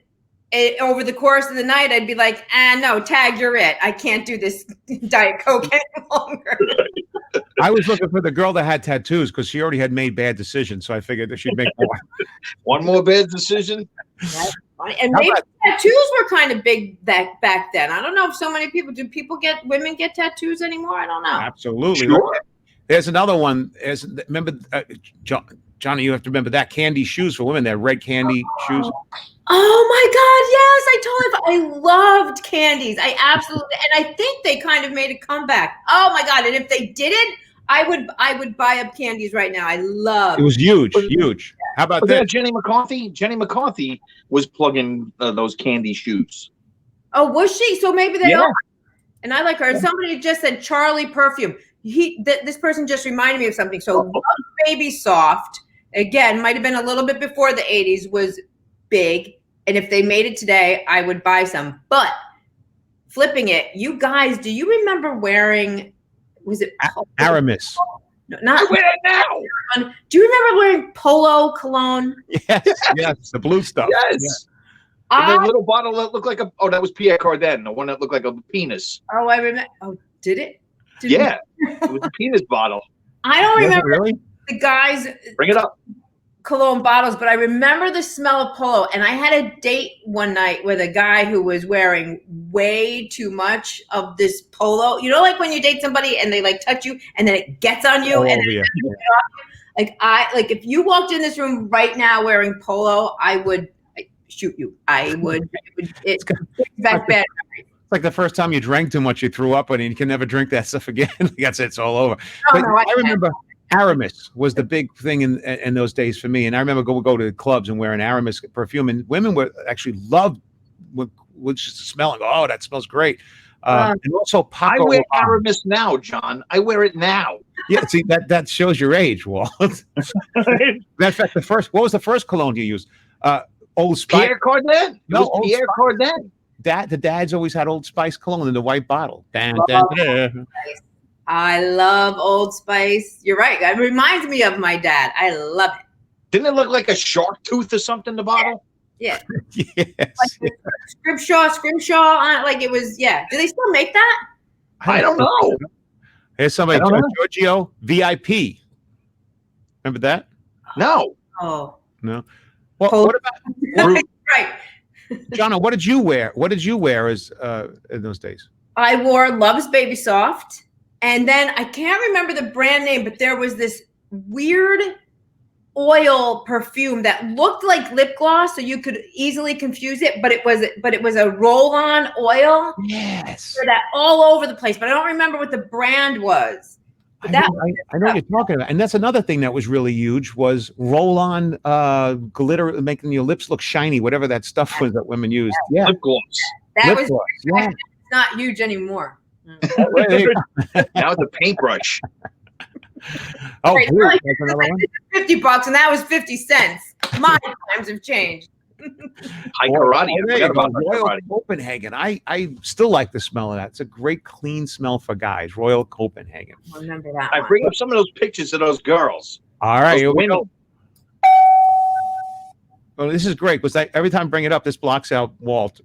over the course of the night, I'd be like, no, Tag, you're it. I can't do this Diet Coke any longer. I was looking for the girl that had tattoos because she already had made bad decisions. So I figured that she'd make more. One more bad decision? That's funny. And maybe tattoos were kind of big back then. I don't know if so many people, women get tattoos anymore? I don't know. Absolutely. Sure. There's another one. Remember, Johnny, you have to remember that candy shoes for women. They're red candy shoes. Oh my God, yes, I loved candies. I absolutely, and I think they kind of made a comeback. Oh my God, and if they didn't, I would buy up candies right now. I love it. Was huge. How about that? Jenny McCarthy? Jenny McCarthy was plugging those candy shoes. Oh, was she? So maybe they are. And I like her. And somebody just said Charlie Perfume. This person just reminded me of something. So Love Baby Soft, again, might have been a little bit before the 80s, was big. And if they made it today, I would buy some. But flipping it, you guys, do you remember wearing, was it Aramis? No, not wear it now. Do you remember wearing Polo cologne? Yes, the blue stuff. Yes. The little bottle that looked like that was Pierre Cardin, the one that looked like a penis. Oh, I remember. Oh, did it? It was a penis bottle. I don't remember really? The guys. Bring it up. Cologne bottles, but I remember the smell of Polo. And I had a date one night with a guy who was wearing way too much of this Polo. You know, like when you date somebody and they like touch you and then it gets on you and then like if you walked in this room right now wearing Polo, I would shoot you. It's bad. It's like the first time you drank too much, you threw up, and you can never drink that stuff again. That's it's all over. I remember Aramis was the big thing in those days for me, and I remember go to clubs and wearing Aramis perfume, and women were actually loved with just the smell and go, oh, that smells great. And also Paco. I wear Aramis now, John. I wear it now. Yeah, see that shows your age, Walt. Matter of fact, what was the first cologne you used? Old Spice. Pierre Cardin. No, Pierre Cardin. The dads always had Old Spice cologne in the white bottle. I love Old Spice. You're right. It reminds me of my dad. I love it. Didn't it look like a shark tooth or something, the bottle? Yeah. Yes. Like Scrimshaw on it. Like it was, yeah. Do they still make that? I don't know. Here's somebody, Giorgio VIP. Remember that? No. Oh. No. Well, what about right. Jonna, what did you wear? What did you wear as in those days? I wore Love's Baby Soft. And then I can't remember the brand name, but there was this weird oil perfume that looked like lip gloss, so you could easily confuse it, but it was a roll-on oil. Yes. That all over the place, but I don't remember what the brand was. I know what you're talking about. And that's another thing that was really huge was roll-on glitter, making your lips look shiny, whatever that stuff was that women used. Yeah. Lip gloss. That was it's not huge anymore. Now it's a paintbrush. Oh, right, blue. That's another one. $50 and that was 50 cents. My times have changed. High karate. Royal Copenhagen. I still like the smell of that. It's a great clean smell for guys. Royal Copenhagen. I remember that. I bring up some of those pictures of those girls. All right, here we go. Oh, this is great because every time I bring it up, this blocks out Walt.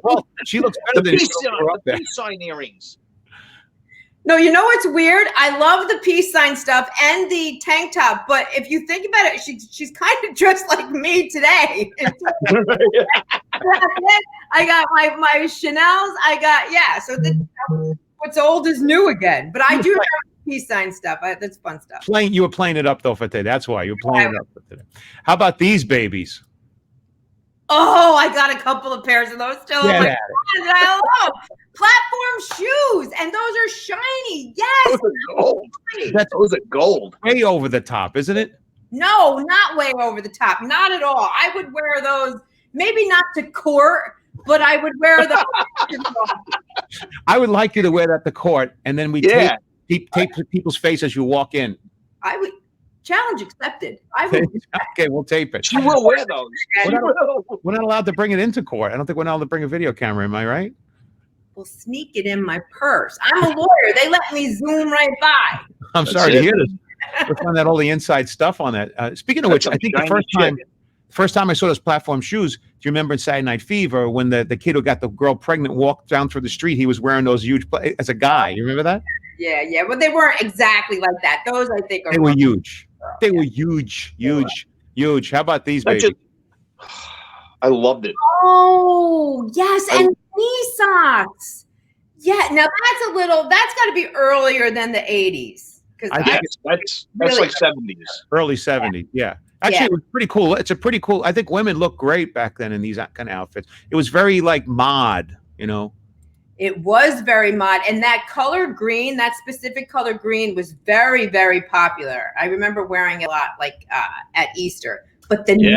Well, she looks better than peace sign earrings. No, you know what's weird? I love the peace sign stuff and the tank top, but if you think about it, she's kind of dressed like me today. I got my Chanel's. So what's old is new again. But I do have peace sign stuff. That's fun stuff. You were playing it up though for today. That's why you were playing it up for today. How about these babies? Oh, I got a couple of pairs of those still. Yeah, I love platform shoes, and those are shiny. Yes, those are gold. Those are gold. Way over the top, isn't it? No, not way over the top. Not at all. I would wear those, maybe not to court, but I would wear those. I would like you to wear that to court, and then we tape people's face as you walk in. I would. Challenge accepted. I would. Okay, we'll tape it. She will wear those. We're not allowed to bring it into court. I don't think we're not allowed to bring a video camera. Am I right? We'll sneak it in my purse. I'm a lawyer. They let me zoom right by. I'm sorry to hear this. We'll find out all the inside stuff on that. Speaking of which, I think the first time I saw those platform shoes, do you remember in Saturday Night Fever when the kid who got the girl pregnant walked down through the street? He was wearing those huge as a guy. You remember that? Yeah. But they weren't exactly like that. Those I think they were huge. They were huge. How about these babies? I loved it. Oh, yes. And knee socks. Yeah. Now that's got to be earlier than the 80s. That's like 70s. Early 70s. Yeah. Actually, it was pretty cool. It's a pretty cool. I think women looked great back then in these kind of outfits. It was very like mod, you know. It was very mod, and that color green, that specific color green, was very, very popular. I remember wearing it a lot, like at Easter. But you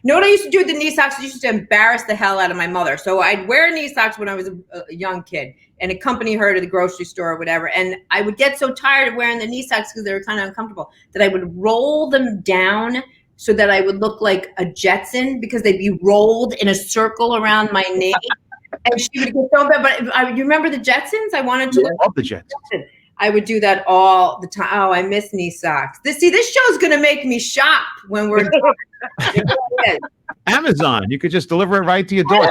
know what I used to do with the knee socks? I used to embarrass the hell out of my mother. So I'd wear knee socks when I was a young kid and accompany her to the grocery store or whatever. And I would get so tired of wearing the knee socks because they were kind of uncomfortable that I would roll them down so that I would look like a Jetson because they'd be rolled in a circle around my knee. And she would get so bad, but you remember the Jetsons? I wanted to love the Jetsons. I would do that all the time. Oh, I miss knee socks. This show's gonna make me shop when we're Amazon. You could just deliver it right to your door.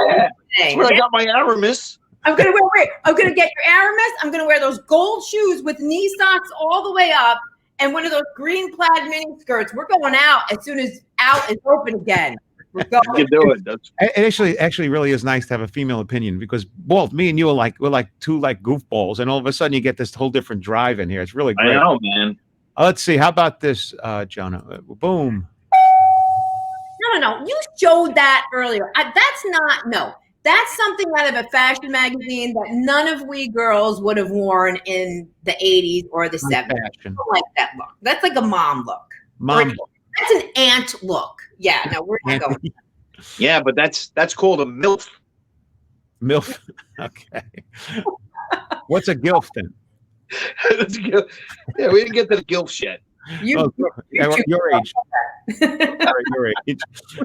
That's where I got my Aramis. I'm gonna get your Aramis. I'm gonna wear those gold shoes with knee socks all the way up, and one of those green plaid mini skirts. We're going out as soon as out is open again. You do it. It actually really is nice to have a female opinion because Walt, me and you we're like two goofballs, and all of a sudden you get this whole different drive in here. It's really great. I know, man. Let's see. How about this, Jonna? Boom. No. You showed that earlier. That's something out of a fashion magazine that none of we girls would have worn in the 80s or the 70s. I don't like that look. That's like a mom look. Look. That's an aunt look. Yeah, no, we're not going. Yeah, but that's called a MILF. MILF. Okay. What's a GILF then? Yeah, we didn't get to the GILF yet. Your age. Your age.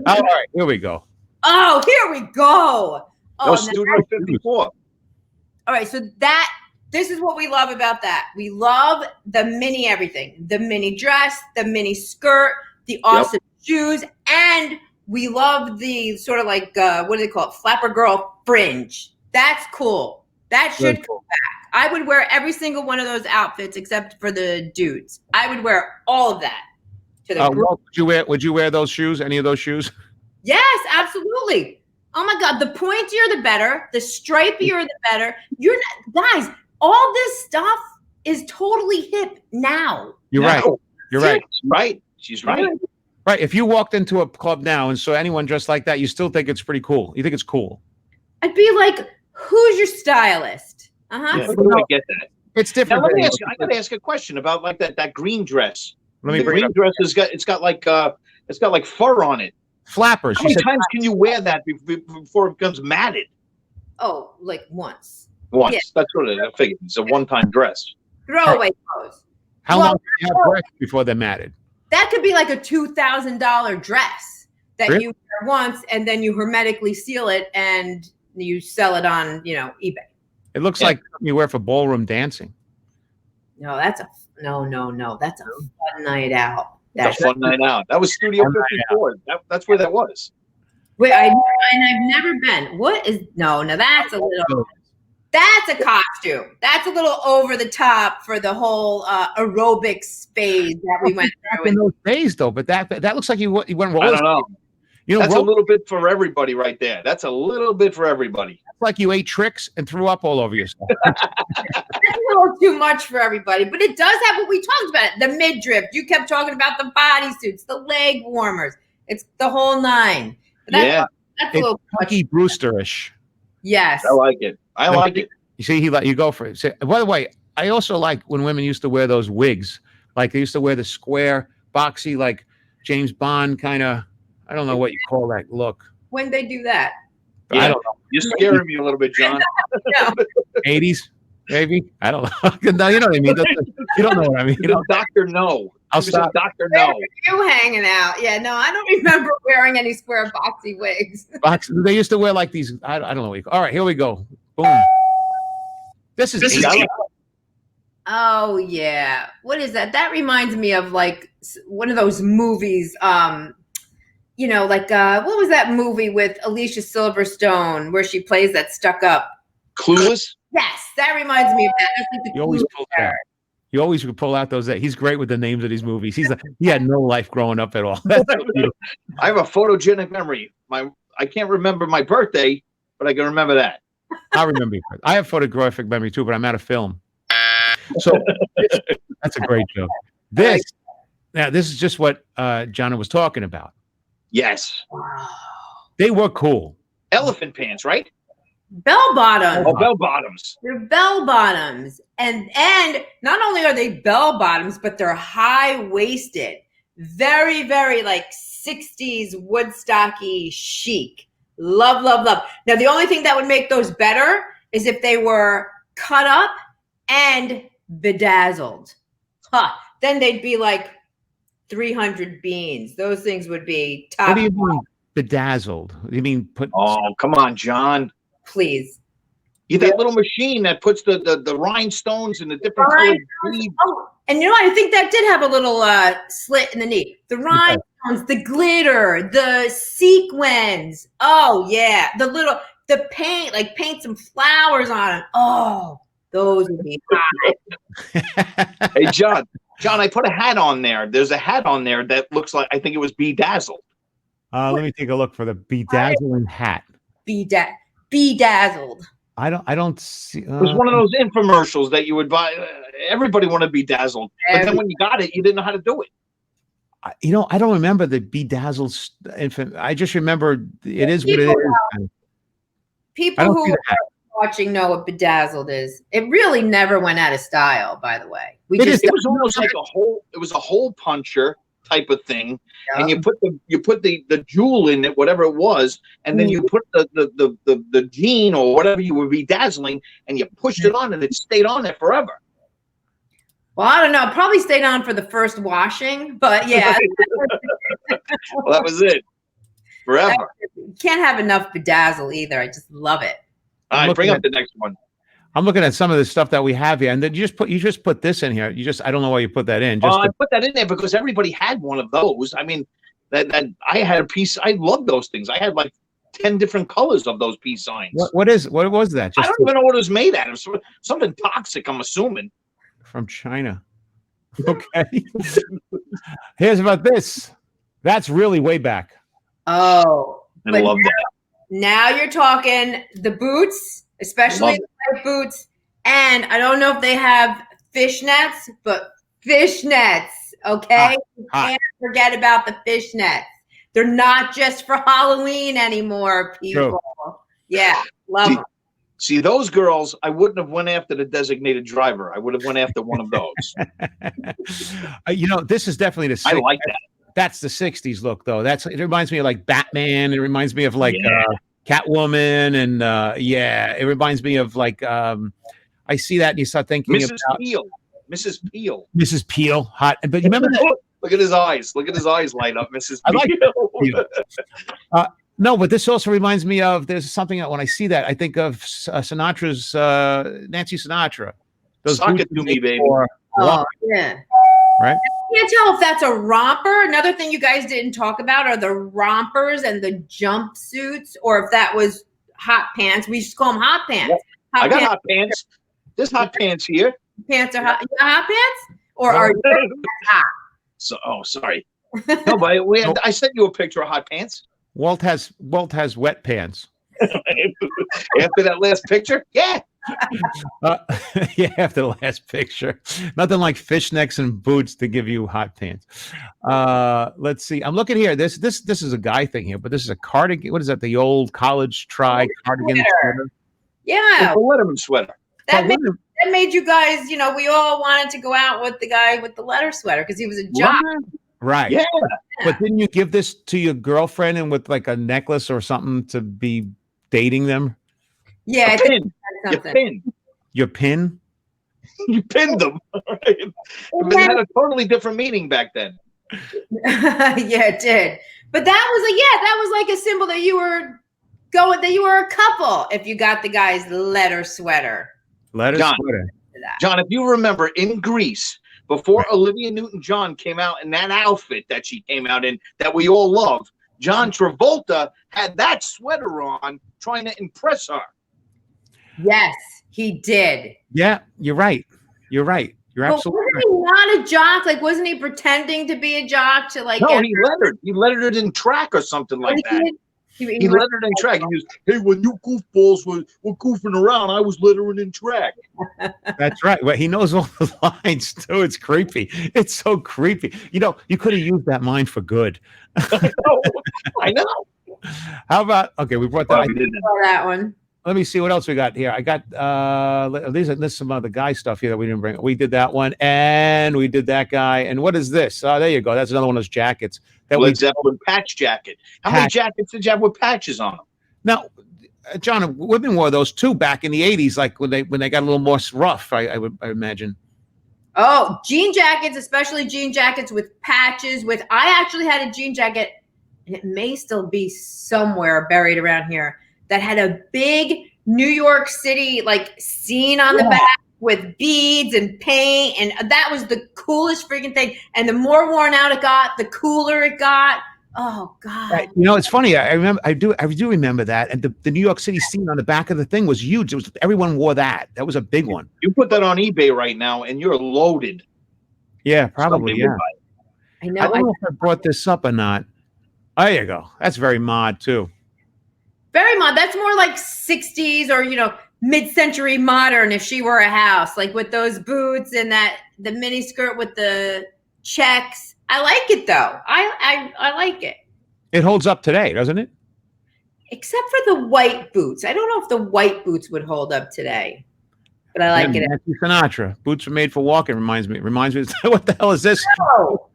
All right, here we go. Oh, here we go. Oh, Studio 54. All right, so this is what we love about that. We love the mini everything, the mini dress, the mini skirt, the awesome shoes, and we love the sort of like, what do they call it? Flapper girl fringe. That's cool. That should come back. I would wear every single one of those outfits except for the dudes. I would wear all of that. To the group. Would you wear those shoes? Any of those shoes? Yes, absolutely. Oh my God, the pointier the better. The stripier the better. Guys, all this stuff is totally hip now. You're right. You're right. Right. She's right. Right. If you walked into a club now and saw anyone dressed like that, you still think it's pretty cool. You think it's cool. I'd be like, who's your stylist? Yeah, I get that. It's different. Now, I got to ask a question about like that green dress. The green dress it's got like fur on it. Flappers. How many times can you wear that before it becomes matted? Oh, like once. Once. Yeah. That's what I figured. It's a one-time dress. Throwaway clothes. How long do you have breath before they're matted? That could be like a $2,000 dress that you wear once, and then you hermetically seal it and you sell it on, eBay. It looks like you wear for ballroom dancing. No, that's a fun night out. That's a fun night out. That was Studio 54. That's where that was. Wait, I've never been. What is? No, that's a little. That's a costume. That's a little over the top for the whole aerobics phase that we went through. In those days, though, but that looks like you went roller. I don't know. You know, that's a little bit for everybody right there. That's a little bit for everybody. It's like you ate tricks and threw up all over yourself. That's a little too much for everybody, but it does have what we talked about. The midriff. You kept talking about the bodysuits, the leg warmers. It's the whole nine. That's a little Punky Brewster-ish. Yes. I like it. I like it. You see, you go for it. So, by the way, I also like when women used to wear those wigs. Like they used to wear the square, boxy, like James Bond kind of, I don't know what you call that look. When they do that? Yeah. I don't know. You're scaring me a little bit, John. 80s, maybe? I don't know. No, you know what I mean. You don't know what I mean. Dr. No. I'll stop. Dr. No. You hanging out. Yeah, no, I don't remember wearing any square boxy wigs. They used to wear like these, I don't know what you call. All right, here we go. Boom. This is Oh yeah. What is that? That reminds me of like one of those movies. You know, like what was that movie with Alicia Silverstone where she plays that stuck up? Clueless? Yes, that reminds me of that. That's like the you always pull that. You always pull out those. He's great with the names of these movies. He had no life growing up at all. I have a photogenic memory. I can't remember my birthday, but I can remember that. I remember. I have photographic memory too, but I'm out of film. So that's a great joke. This is just what Jonna was talking about. Yes. They were cool. Elephant pants, right? Bell bottoms. Oh, bell bottoms. They're bell bottoms. And not only are they bell bottoms, but they're high waisted. Very, very like 60s Woodstocky chic. Love, love, love. Now, the only thing that would make those better is if they were cut up and bedazzled. Then they'd be like 300 beans. Those things would be top. What do you mean bedazzled? You mean put? Oh, come on, John. Please. That little machine that puts the rhinestones in the different colored beads. Oh, and you know, I think that did have a little slit in the knee. The rhinestones, the glitter, the sequins. Oh yeah, the paint, like paint some flowers on it. Oh, those would be hot. Hey, John, I put a hat on there. There's a hat on there that looks like, I think it was bedazzled. Let me take a look for the bedazzling hat. Bedazzled. I don't see. It was one of those infomercials that you would buy. Everybody wanted to be dazzled, but then when you got it, you didn't know how to do it. You know, I don't remember the bedazzled. I just remember it is what it is. People who are watching know what bedazzled is. It really never went out of style, by the way. It was almost like a hole puncher type of thing, and you put the jewel in it, whatever it was, and then you put the jean or whatever you were bedazzling, and you pushed it on, and it stayed on there forever. Well, I don't know. Probably stayed on for the first washing, but yeah. Well, that was it. Forever. Can't have enough bedazzle either. I just love it. All right, bring up the next one. I'm looking at some of the stuff that we have here, and then you just put this in here. I don't know why you put that in. I put that in there because everybody had one of those. I mean, that I had a piece. I love those things. I had like 10 different colors of those peace signs. What was that? I don't even know what it was made out of. Something toxic, I'm assuming. From China. Okay. Here's about this. That's really way back. Oh, I love that. Now you're talking the boots, especially the white boots. And I don't know if they have fishnets, but fishnets, okay? You can't forget about the fishnets. They're not just for Halloween anymore, people. True. Yeah, love them. See, those girls, I wouldn't have went after the designated driver. I would have went after one of those. You know, this is definitely the 60s. I like that. That's the 60s look, though. It reminds me of like Batman. It reminds me of like Catwoman. And it reminds me of like, I see that and you start thinking Mrs. Peel. Mrs. Peel. Hot. But you remember that? Look at his eyes. Look at his eyes light up, Mrs. Peel. I like Peel. No, but this also reminds me of, there's something that when I see that, I think of Sinatra's, Nancy Sinatra. Sock it to me, baby. Yeah. Right? I can't tell if that's a romper. Another thing you guys didn't talk about are the rompers and the jumpsuits, or if that was hot pants. We just call them hot pants. I got hot pants. There's hot pants here. Pants are hot. You got hot pants? Or are you hot? So, sorry. No, but I sent you a picture of hot pants. Walt has wet pants. After that last picture? Yeah. Yeah, after the last picture. Nothing like fishnecks and boots to give you hot pants. Let's see. I'm looking here. This is a guy thing here, but this is a cardigan. What is that? The old college cardigan sweater? Yeah. It's a Letterman sweater. That made you guys, we all wanted to go out with the guy with the letter sweater because he was a jock. Right. Yeah. But didn't you give this to your girlfriend and with like a necklace or something to be dating them? Yeah, I think Your pin? You pinned them. Right? It had a totally different meaning back then. Yeah, it did. But that was like a symbol that you were a couple if you got the guy's letter sweater. John, if you remember in Greece, before Olivia Newton-John came out in that outfit that she came out in that we all love, John Travolta had that sweater on trying to impress her. Yes, he did. Yeah, you're right. You're absolutely right. Wasn't he not a jock? Like, wasn't he pretending to be a jock to like? No, he lettered in track or something like that. He lettered in track. He was, hey, when you goofballs were goofing around, I was lettering in track. That's right. Well, he knows all the lines too. It's creepy. It's so creepy. You could have used that line for good. I know. How about we brought that. That one. Let me see what else we got here. I got there's some other guy stuff here that we didn't bring. We did that one, and we did that guy. And what is this? Oh, there you go. That's another one of those jackets. Led Zeppelin patch jacket. How many jackets did you have with patches on them? Now, John, women wore those too back in the 80s, like when they got a little more rough, I imagine. Oh, jean jackets, especially jean jackets with patches. I actually had a jean jacket, and it may still be somewhere buried around here, that had a big New York City like scene on the back with beads and paint, and that was the coolest freaking thing. And the more worn out it got, the cooler it got. Oh God! Right. It's funny. I do remember that. And the New York City scene on the back of the thing was huge. Everyone wore that. That was a big one. You put that on eBay right now, and you're loaded. Yeah, probably. Yeah. I know. I don't know if I brought this up or not. There you go. That's very mod too. Very mod. That's more like 60s or mid-century modern. If she were a house, like with those boots and the mini skirt with the checks. I like it though. I like it. It holds up today, doesn't it? Except for the white boots. I don't know if the white boots would hold up today, but I like it. Nancy Sinatra. Boots are made for walking. Reminds me. What the hell is this? No.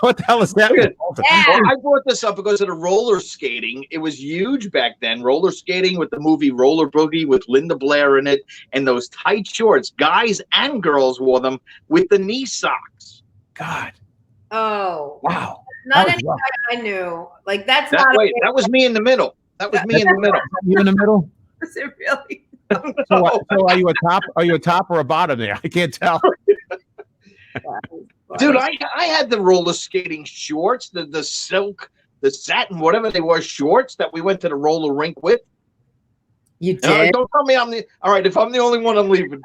What the hell is that? Yeah. Well, I brought this up because of the roller skating. It was huge back then. Roller skating with the movie Roller Boogie with Linda Blair in it, and those tight shorts. Guys and girls wore them with the knee socks. God. Oh. Wow. Not anybody I knew. Like that was me in the middle. That was me in the middle. You in the middle? Was it really? So are you a top? Are you a top or a bottom there? I can't tell. Dude, I had the roller skating shorts, the silk, the satin, whatever they were, shorts that we went to the roller rink with. You did? Don't tell me all right, if I'm the only one, I'm leaving.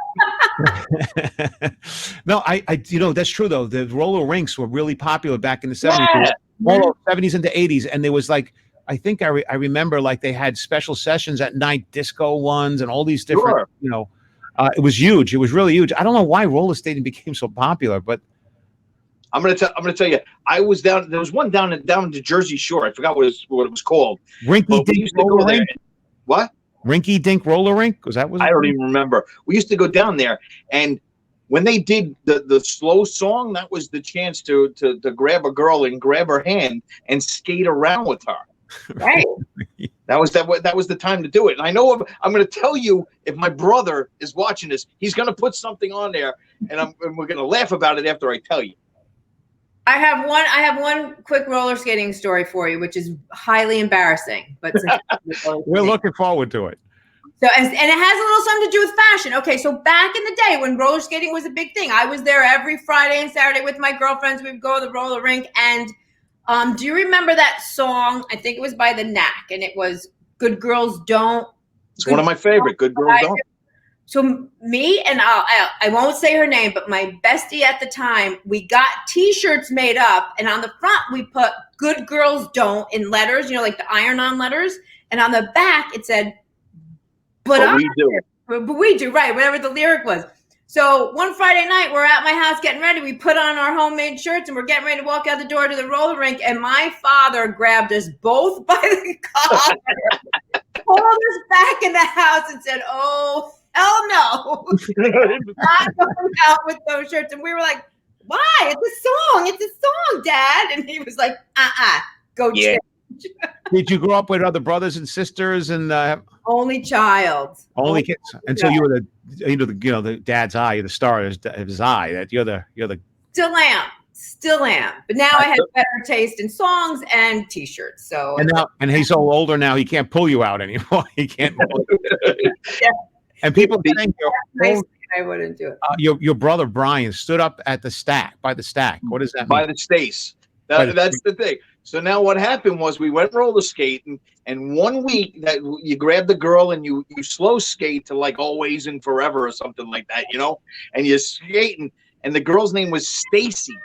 No, I that's true though. The roller rinks were really popular back in the 70s. Yeah. 70s into 80s. And there was like, I think I remember like they had special sessions at night, disco ones and all these different, it was huge. It was really huge. I don't know why roller skating became so popular, but I'm gonna tell you. I was down. There was one down the Jersey Shore. I forgot what it was called. Rinky Dink Roller Rink. What? Rinky Dink Roller Rink? Was that? I don't even remember. We used to go down there, and when they did the slow song, that was the chance to grab a girl and grab her hand and skate around with her. Right. That was the time to do it. And I know I'm going to tell you, if my brother is watching this, he's going to put something on there, and we're going to laugh about it after I tell you. I have one quick roller skating story for you, which is highly embarrassing, but we're looking forward to it. So, and it has a little something to do with fashion. Okay, so back in the day when roller skating was a big thing, I was there every Friday and Saturday with my girlfriends. We would go to the roller rink. And do you remember that song? I think it was by The Knack, and it was "Good Girls Don't." It's one of my favorite. Good Girls Don't. So me and I won't say her name, but my bestie at the time, we got T-shirts made up, and on the front we put "Good girls don't" in letters, like the iron-on letters, and on the back it said, But we do. But we do, right? Whatever the lyric was. So one Friday night, we're at my house getting ready. We put on our homemade shirts and we're getting ready to walk out the door to the roller rink. And my father grabbed us both by the collar, pulled us back in the house, and said, "Oh, hell no, not going out with those shirts." And we were like, "Why? It's a song, Dad." And he was like, "Go change." Did you grow up with other brothers and sisters and only child? Only kids. And so you were the dad's eye, the star of his eye. That you're the Still am. But now I have better taste in songs and T-shirts. So and he's so older now he can't pull you out anymore. He can't. Yeah. And people think I wouldn't do it. Your brother Brian stood up at the stack by the stack. What does that mean? By the Stace. That's the thing. So now what happened was we went roller skating, and 1 week that you grab the girl and you slow skate to like Always and Forever or something like that, and you're skating, and the girl's name was Stacy.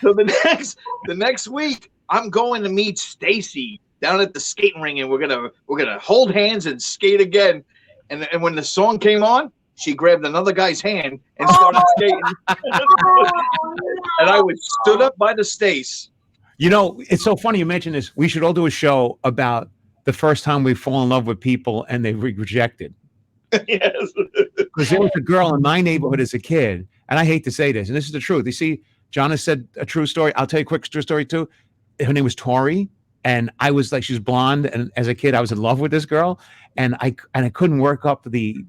So the next week I'm going to meet Stacy down at the skating ring, and we're gonna hold hands and skate again. And when the song came on, she grabbed another guy's hand and started skating. And I was stood up by the Stace. It's so funny you mentioned this. We should all do a show about the first time we fall in love with people and they rejected. Yes. Because there was a girl in my neighborhood as a kid, and I hate to say this, and this is the truth. You see, Jonna said a true story. I'll tell you a quick true story too. Her name was Tori, and I was like, she was blonde, and as a kid, I was in love with this girl, and I couldn't work up the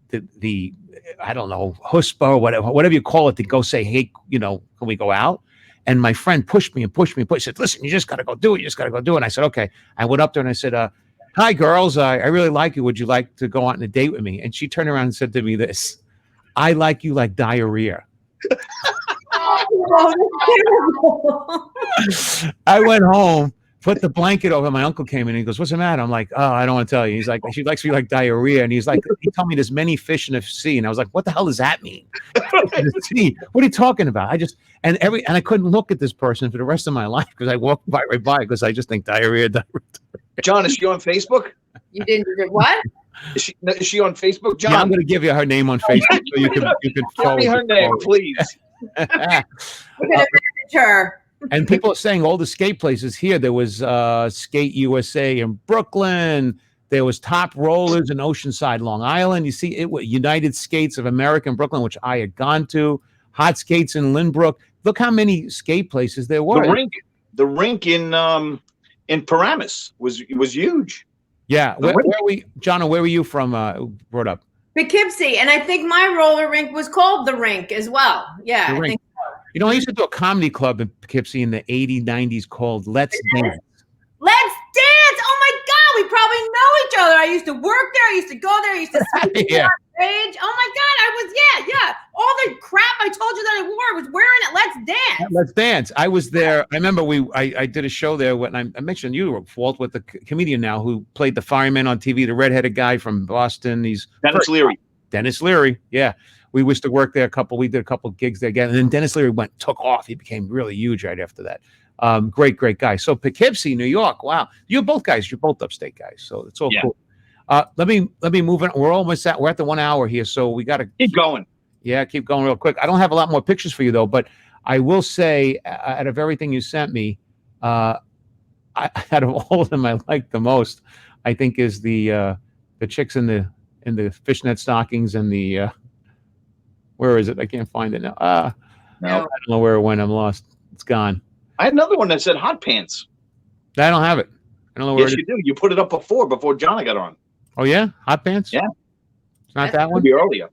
I don't know, chutzpah or whatever you call it, to go say, hey, can we go out? And my friend pushed me. Said, listen, you just got to go do it. And I said, okay. I went up there and I said, hi, girls. I really like you. Would you like to go out on a date with me? And she turned around and said to me this: I like you like diarrhea. I went home, put the blanket over. My uncle came in and he goes, what's the matter? I'm like, oh, I don't want to tell you. He's like, she likes me like diarrhea. And he's like, he told me there's many fish in the sea. And I was like, what the hell does that mean? What are you talking about? And I couldn't look at this person for the rest of my life because I walked right by because I just think diarrhea. John, is she on Facebook? You didn't do what? Is she on Facebook, John? Yeah, I'm going to give you her name on Facebook so you can tell me her name, please. We're going to manage her. And people are saying all the skate places here. There was Skate USA in Brooklyn. There was Top Rollers in Oceanside, Long Island. You see, United Skates of America in Brooklyn, which I had gone to. Hot Skates in Lynbrook. Look how many skate places there were. The rink in Paramus was huge. Yeah, Jonna, where were you from? Brought up Poughkeepsie, and I think my roller rink was called the Rink as well. Yeah, I think so. I used to do a comedy club in Poughkeepsie in the 80s, 90s called Let's Dance. Let's Dance! Oh my God, we probably know each other. I used to work there. I used to go there. I used to speak on stage. Oh my God, I was, yeah. All the crap I told you that I wore, I was wearing it. Let's Dance. Let's Dance. I was there. I remember I did a show there when I mentioned you, Walt, with the comedian now who played the fireman on TV, the redheaded guy from Boston. He's Dennis Leary. Yeah. We used to work there we did a couple gigs there again. And then Dennis Leary took off. He became really huge right after that. Great guy. So Poughkeepsie, New York. Wow. You're both upstate guys. So it's all cool. Let me move on. We're at the 1 hour here. So we got to keep going. Yeah. Keep going real quick. I don't have a lot more pictures for you though, but I will say out of everything you sent me, out of all of them, I like the most, I think is the chicks in the fishnet stockings and the, where is it? I can't find it now. I don't know where it went. I'm lost. It's gone. I had another one that said hot pants. I don't have it. I don't know where it is. You do. You put it up before Johnny got on. Oh, yeah? Hot pants? Yeah. It's not that one? Maybe earlier.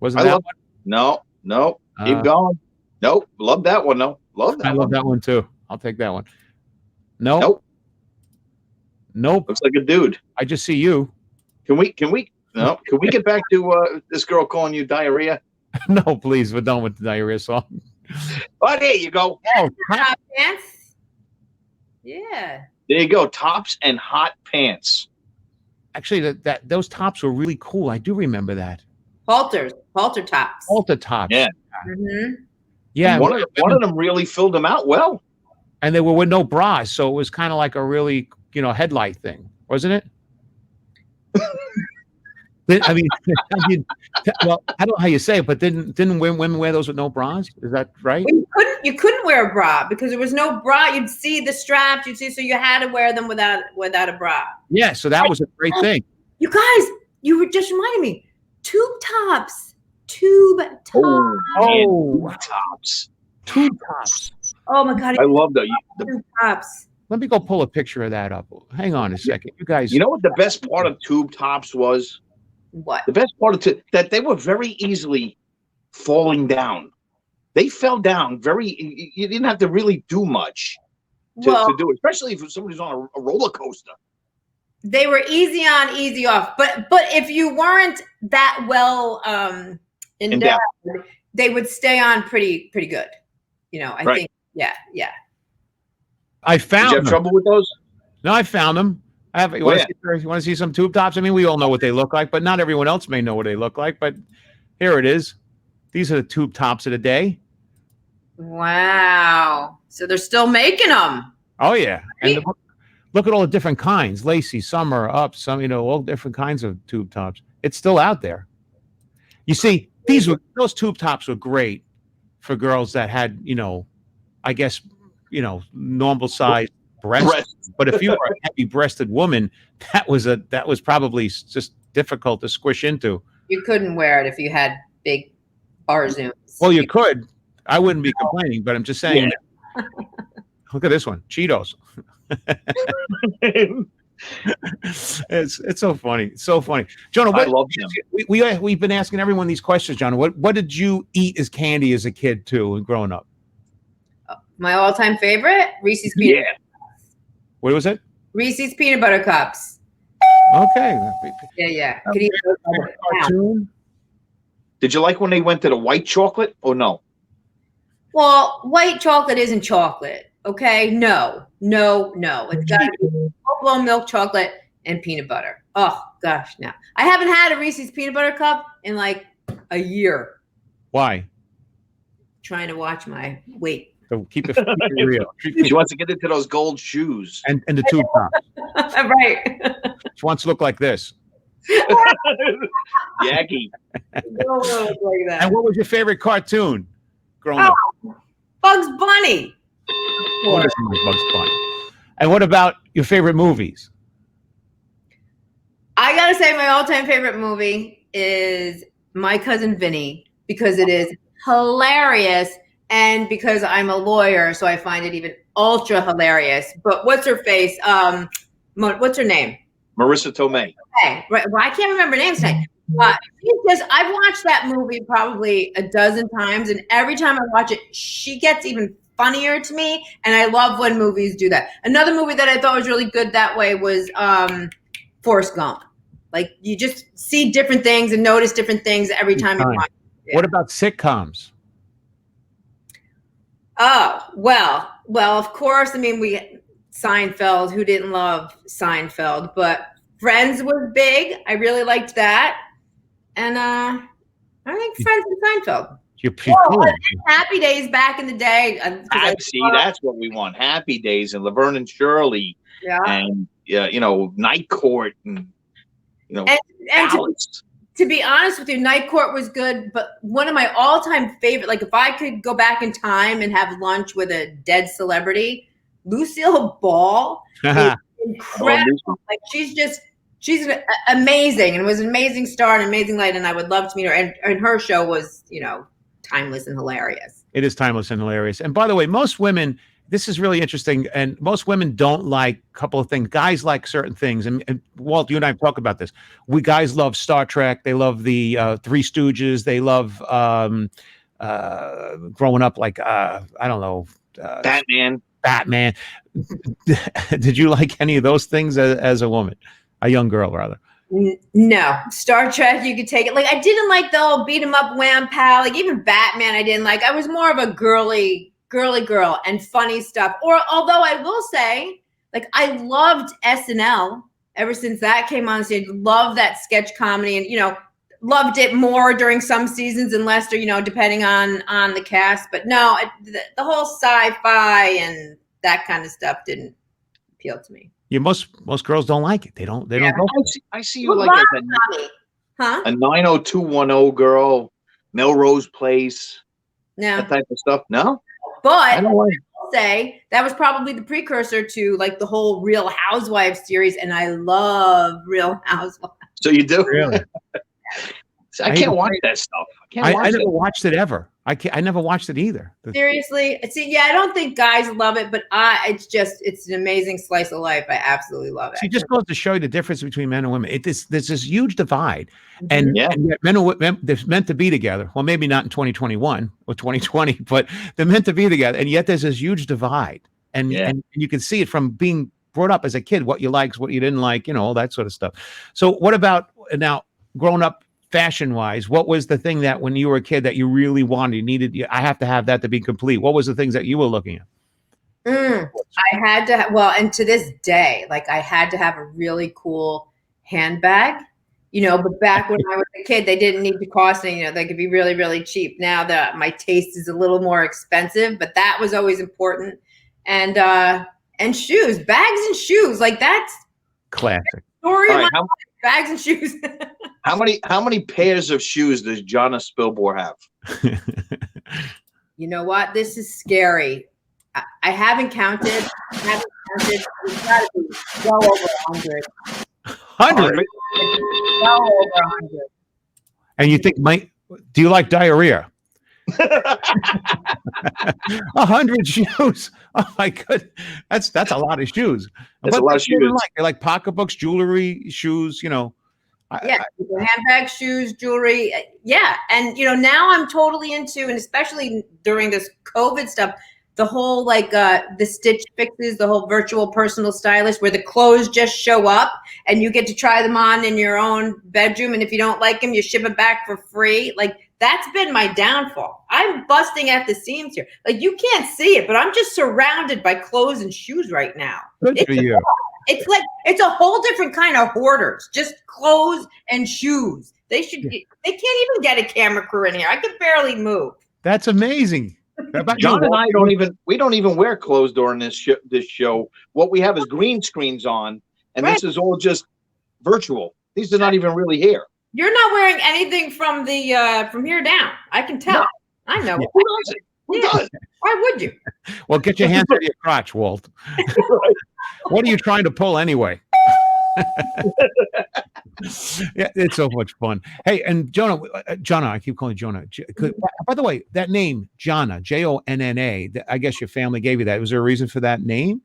Wasn't that one? No. Keep going. Nope. Love that one, though. Love that one, too. I'll take that one. Nope. Looks like a dude. I just see you. Can we get back to this girl calling you diarrhea? No, please. We're done with the diarrhea song. Oh, there you go. Oh, hot pants. Yeah. There you go. Tops and hot pants. Actually, those tops were really cool. I do remember that. halter tops. Halter tops. Yeah. Mm-hmm. Yeah. One of them really filled them out well. And they were with no bras, so it was kind of like a really, headlight thing, wasn't it? I mean, well, I don't know how you say it, but didn't women wear those with no bras? Is that right? Well, you couldn't wear a bra because there was no bra. You'd see the straps. So you had to wear them without a bra. Yeah, so that was a great thing. You guys, you were just reminding me. Tube tops. Oh, tops. Tube tops. Oh my God! I love the tube tops. Let me go pull a picture of that up. Hang on a second, you guys. You know what the best part of tube tops was? What? The best part of that they were very easily falling down. They fell down very. You didn't have to really do much to do it, especially if somebody's on a roller coaster. They were easy on, easy off. But if you weren't that well endowed, they would stay on pretty good. I think. Yeah. I found. Did you have trouble with those? No, I found them. You want to see some tube tops? I mean, we all know what they look like, but not everyone else may know what they look like. But here it is. These are the tube tops of the day. Wow. So they're still making them. Oh, yeah. And look at all the different kinds. Lacy, summer, up, some, all different kinds of tube tops. It's still out there. You see, those tube tops were great for girls that had, I guess, normal size breasts. But if you were a heavy-breasted woman, that was probably just difficult to squish into. You couldn't wear it if you had big bar zooms. Well, you could. I wouldn't be complaining, but I'm just saying. Yeah. Look at this one, Cheetos. It's so funny. It's so funny, Jonah. I love them. We've been asking everyone these questions, Jonah. What did you eat as candy as a kid too, and growing up? My all-time favorite, Reese's peanut. Yeah. What was it? Reese's peanut butter cups. Okay. Yeah. Cartoon? Did you like when they went to the white chocolate or no? Well, white chocolate isn't chocolate. Okay. No. It's got to be full-blown milk chocolate and peanut butter. Oh gosh, no. I haven't had a Reese's peanut butter cup in like a year. Why? Trying to watch my weight. So keep it real. She wants to get into those gold shoes. And the tube tops. Right. She wants to look like this. Yaki. Don't look like that. And what was your favorite cartoon growing up? Bugs Bunny. What is Bugs Bunny? And what about your favorite movies? I gotta say my all-time favorite movie is My Cousin Vinny because it is hilarious. And because I'm a lawyer, so I find it even ultra hilarious. But what's her face? What's her name? Marissa Tomei. Okay, right. Well, I can't remember names tonight. I've watched that movie probably a dozen times, and every time I watch it, she gets even funnier to me. And I love when movies do that. Another movie that I thought was really good that way was Forrest Gump. Like you just see different things and notice different things every time you watch it. Yeah. What about sitcoms? Oh, well, of course. I mean, Seinfeld, who didn't love Seinfeld, but Friends was big. I really liked that. And I think Friends and Seinfeld. Happy Days back in the day. That's what we want. Happy Days and Laverne and Shirley. Yeah. And, Night Court and, Alice. To be honest with you, Night Court was good, but one of my all-time favorite, like if I could go back in time and have lunch with a dead celebrity, Lucille Ball is incredible. Like she's amazing and was an amazing star and amazing light, and I would love to meet her. And her show was, timeless and hilarious. It is timeless and hilarious. And by the way, most women, this is really interesting, and most women don't like a couple of things. Guys like certain things, and Walt, you and I have talked about this. We guys love Star Trek. They love the Three Stooges. They love growing up like I don't know, Batman. Did you like any of those things as a woman, a young girl rather? No, Star Trek, you could take it. Like I didn't like the whole beat 'em up wham pal. Like even Batman, I didn't like. I was more of a girly girl and funny stuff. Or although I will say, like I loved SNL ever since that came on stage. Love that sketch comedy, and loved it more during some seasons and Lester, depending on the cast. But no, the whole sci-fi and that kind of stuff didn't appeal to me. Yeah, most girls don't like it. They don't go. I see you like a 90210 girl, Melrose Place, that type of stuff. No, but I will say that was probably the precursor to like the whole Real Housewives series, and I love Real Housewives. So you do? Really? I can't watch that stuff. I never watched it ever. I never watched it either. Seriously? See, yeah, I don't think guys love it, but it's an amazing slice of life. I absolutely love it. She just goes to show you the difference between men and women. There's this huge divide, and yet men and women, they're meant to be together. Well, maybe not in 2021 or 2020, but they're meant to be together. And yet there's this huge divide, and you can see it from being brought up as a kid, what you liked, what you didn't like, all that sort of stuff. So what about now grown up? Fashion-wise, what was the thing that when you were a kid that you really wanted, you needed? I have to have that to be complete. What was the things that you were looking at? I had to. And to this day, like I had to have a really cool handbag. But back when I was a kid, they didn't need to cost anything. They could be really, really cheap. Now that my taste is a little more expensive, but that was always important. And shoes, bags and shoes, like that's classic. Story of my life, bags and shoes. How many pairs of shoes does Jonna Spilbor have? You know what? This is scary. I haven't counted. It's got to be well over 100. 100? Well over 100. And you think, do you like diarrhea? 100 shoes. Oh my god, that's a lot of shoes. That's a lot of shoes. They're like pocketbooks, jewelry, shoes. Handbags, shoes, jewelry. Yeah, and now I'm totally into, and especially during this COVID stuff, the whole the Stitch Fixes, the whole virtual personal stylist, where the clothes just show up and you get to try them on in your own bedroom, and if you don't like them, you ship it back for free. That's been my downfall. I'm busting at the seams here. You can't see it, but I'm just surrounded by clothes and shoes right now. Good for you. It's a whole different kind of hoarders, just clothes and shoes. They can't even get a camera crew in here. I could barely move. That's amazing. John and I don't even wear clothes during this show. What we have is green screens on, and This is all just virtual. These are not even really here. You're not wearing anything from here down. I can tell. No. I know. Who does? Why would you? Well, get your hands on your crotch, Walt. What are you trying to pull anyway? Yeah, it's so much fun. Hey, and Jonna, I keep calling you Jonna. By the way, that name, Jonna, Jonna, I guess your family gave you that. Was there a reason for that name?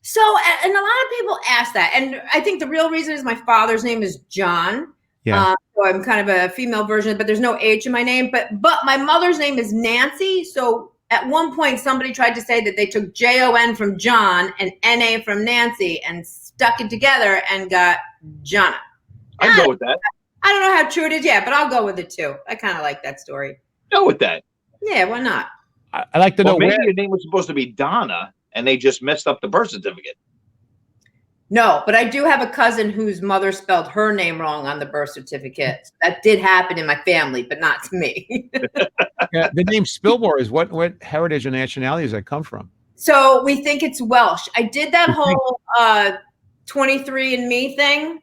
So, and a lot of people ask that. And I think the real reason is my father's name is John. Yeah. So I'm kind of a female version, but there's no H in my name. But my mother's name is Nancy. So at one point, somebody tried to say that they took Jon from John and Na from Nancy and stuck it together and got Jonna. I'd go with that. I don't know how true it is yet, but I'll go with it too. I kind of like that story. Go with that. Yeah, why not? I like to know. Maybe your name was supposed to be Donna, and they just messed up the birth certificate. No, but I do have a cousin whose mother spelled her name wrong on the birth certificate. That did happen in my family, but not to me. Yeah, the name Spilbor is what heritage and nationality does that come from? So we think it's Welsh. I did that whole 23andMe thing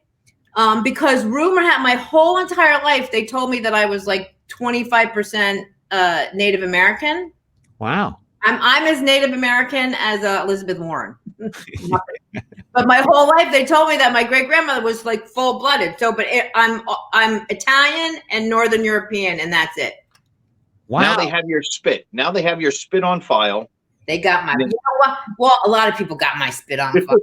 because rumor had my whole entire life. They told me that I was like 25% Native American. Wow. I'm as Native American as Elizabeth Warren. But my whole life, they told me that my great grandmother was like full blooded. So, but I'm Italian and Northern European, and that's it. Wow. Now they have your spit. Now they have your spit on file. They got my. You know what? Well, a lot of people got my spit on file.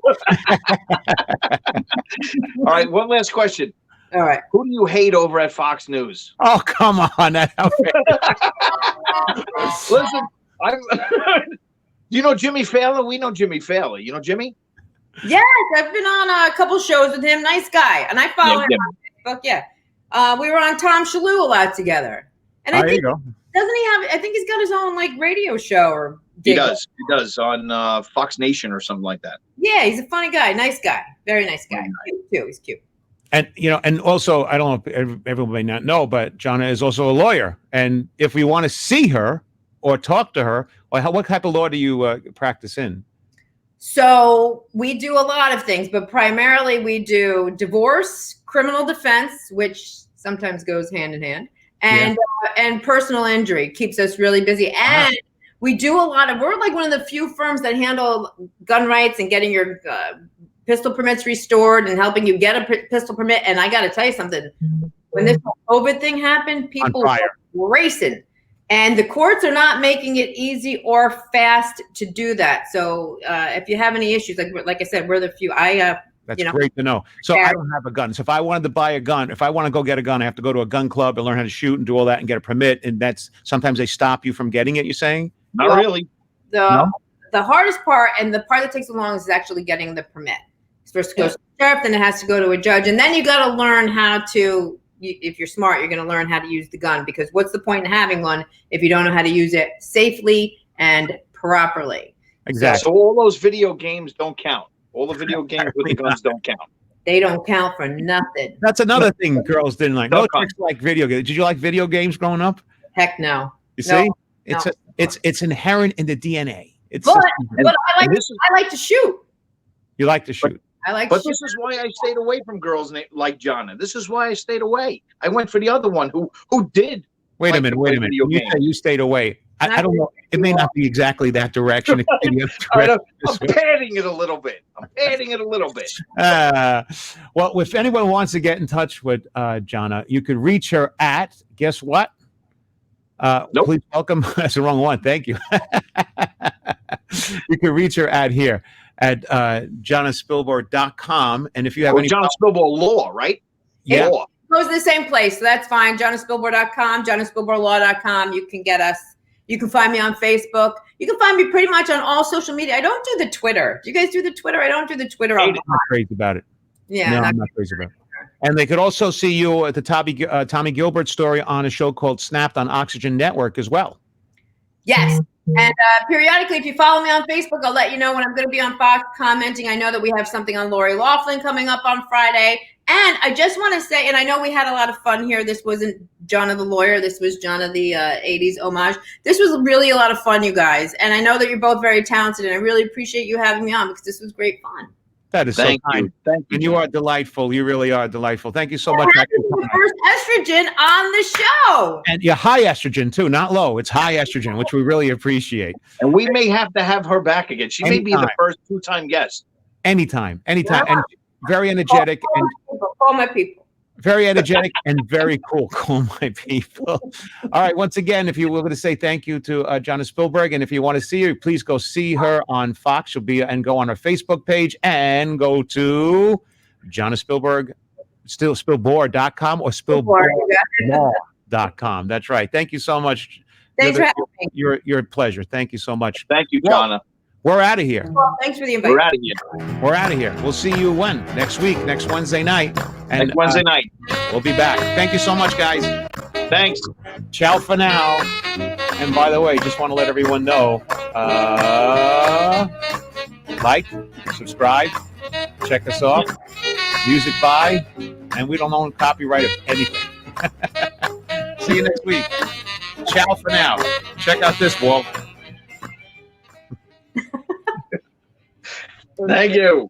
All right, one last question. All right. Who do you hate over at Fox News? Oh, come on! Listen, do you know Jimmy Fallon? We know Jimmy Fallon. You know Jimmy? Yes, I've been on a couple shows with him. Nice guy, and I follow him on Facebook. Yeah, we were on Tom Shalhoub a lot together, and I think doesn't he have? I think he's got his own like radio show or. He does on Fox Nation or something like that. Yeah, he's a funny guy, nice guy, very nice guy. Cute too. He's cute. And and also, I don't know if everyone may not know, but Jonna is also a lawyer. And if we want to see her or talk to her, what type of law do you practice in? So we do a lot of things, but primarily we do divorce, criminal defense, which sometimes goes hand in hand, and personal injury keeps us really busy. And we do a lot of, we're like one of the few firms that handle gun rights and getting your pistol permits restored and helping you get a pistol permit. And I got to tell you something, when this COVID thing happened, people were racing. And the courts are not making it easy or fast to do that. So if you have any issues, like I said, we're the few. That's great to know. So I don't have a gun. So if I wanted to buy a gun, if I want to go get a gun, I have to go to a gun club and learn how to shoot and do all that and get a permit. And that's sometimes they stop you from getting it. You're saying? Not really. The hardest part and the part that takes the longest is actually getting the permit. It's first to go to the sheriff, then it has to go to a judge, and then you got to learn how to. If you're smart, you're going to learn how to use the gun, because what's the point in having one if you don't know how to use it safely and properly? Exactly. So all those video games don't count. All the video games with the guns don't count. They don't count for nothing. That's another thing girls didn't like. No chicks like video games. Did you like video games growing up? Heck no. You see, it's inherent in the DNA. But I like to shoot. You like to shoot. But this is why I stayed away from girls like Jonna. This is why I stayed away. I went for the other one who did. Wait a minute. You say you stayed away. I don't know. It may not be exactly that direction. I'm padding it a little bit. Well, if anyone wants to get in touch with Jonna, you could reach her at, guess what? Nope. Please welcome. That's the wrong one. Thank you. You can reach her at here. At jonnaspilbor.com. And if you have any Jonna Spilbor Law, right? Yeah. Law. Goes to the same place, so that's fine. jonnaspilbor.com, jonnaspilborlaw.com. You can get us. You can find me on Facebook. You can find me pretty much on all social media. I don't do the Twitter. Do you guys do the Twitter? I don't do the Twitter. I'm not crazy about it. Yeah. No, I'm not crazy about it. And they could also see you at the Tommy Gilbert story on a show called Snapped on Oxygen Network as well. Yes. And periodically, if you follow me on Facebook, I'll let you know when I'm going to be on Fox commenting. I know that we have something on Lori Loughlin coming up on Friday. And I just want to say, and I know we had a lot of fun here. This wasn't Jonna the lawyer. This was Jonna the 80s homage. This was really a lot of fun, you guys. And I know that you're both very talented, and I really appreciate you having me on because this was great fun. That is so kind. Thank you. And you are delightful. You really are delightful. Thank you so much. The first estrogen on the show. And you're high estrogen too, not low. It's high estrogen, which we really appreciate. And we may have to have her back again. She may be the first two-time guest. Anytime. Yeah. And very energetic Call my people. Very energetic and very cool. Call my people. All right. Once again, if you were going to say thank you to Jonna Spilbor, and if you want to see her, please go see her on Fox. She'll be and go on her Facebook page and go to Jonna Spilbor, Spilbor.com or Spilbor.com. That's right. Thank you so much. Thanks for having me. You're a pleasure. Thank you so much. Thank you, Jonna. We're out of here. Well, thanks for the invite. We're out of here. We're out of here. We'll see you when? Next week, next Wednesday night. And next Wednesday night. We'll be back. Thank you so much, guys. Thanks. Ciao for now. And by the way, just want to let everyone know, like, subscribe, check us off, music by, and we don't own copyright of anything. See you next week. Ciao for now. Check out this, Walt. Thank you.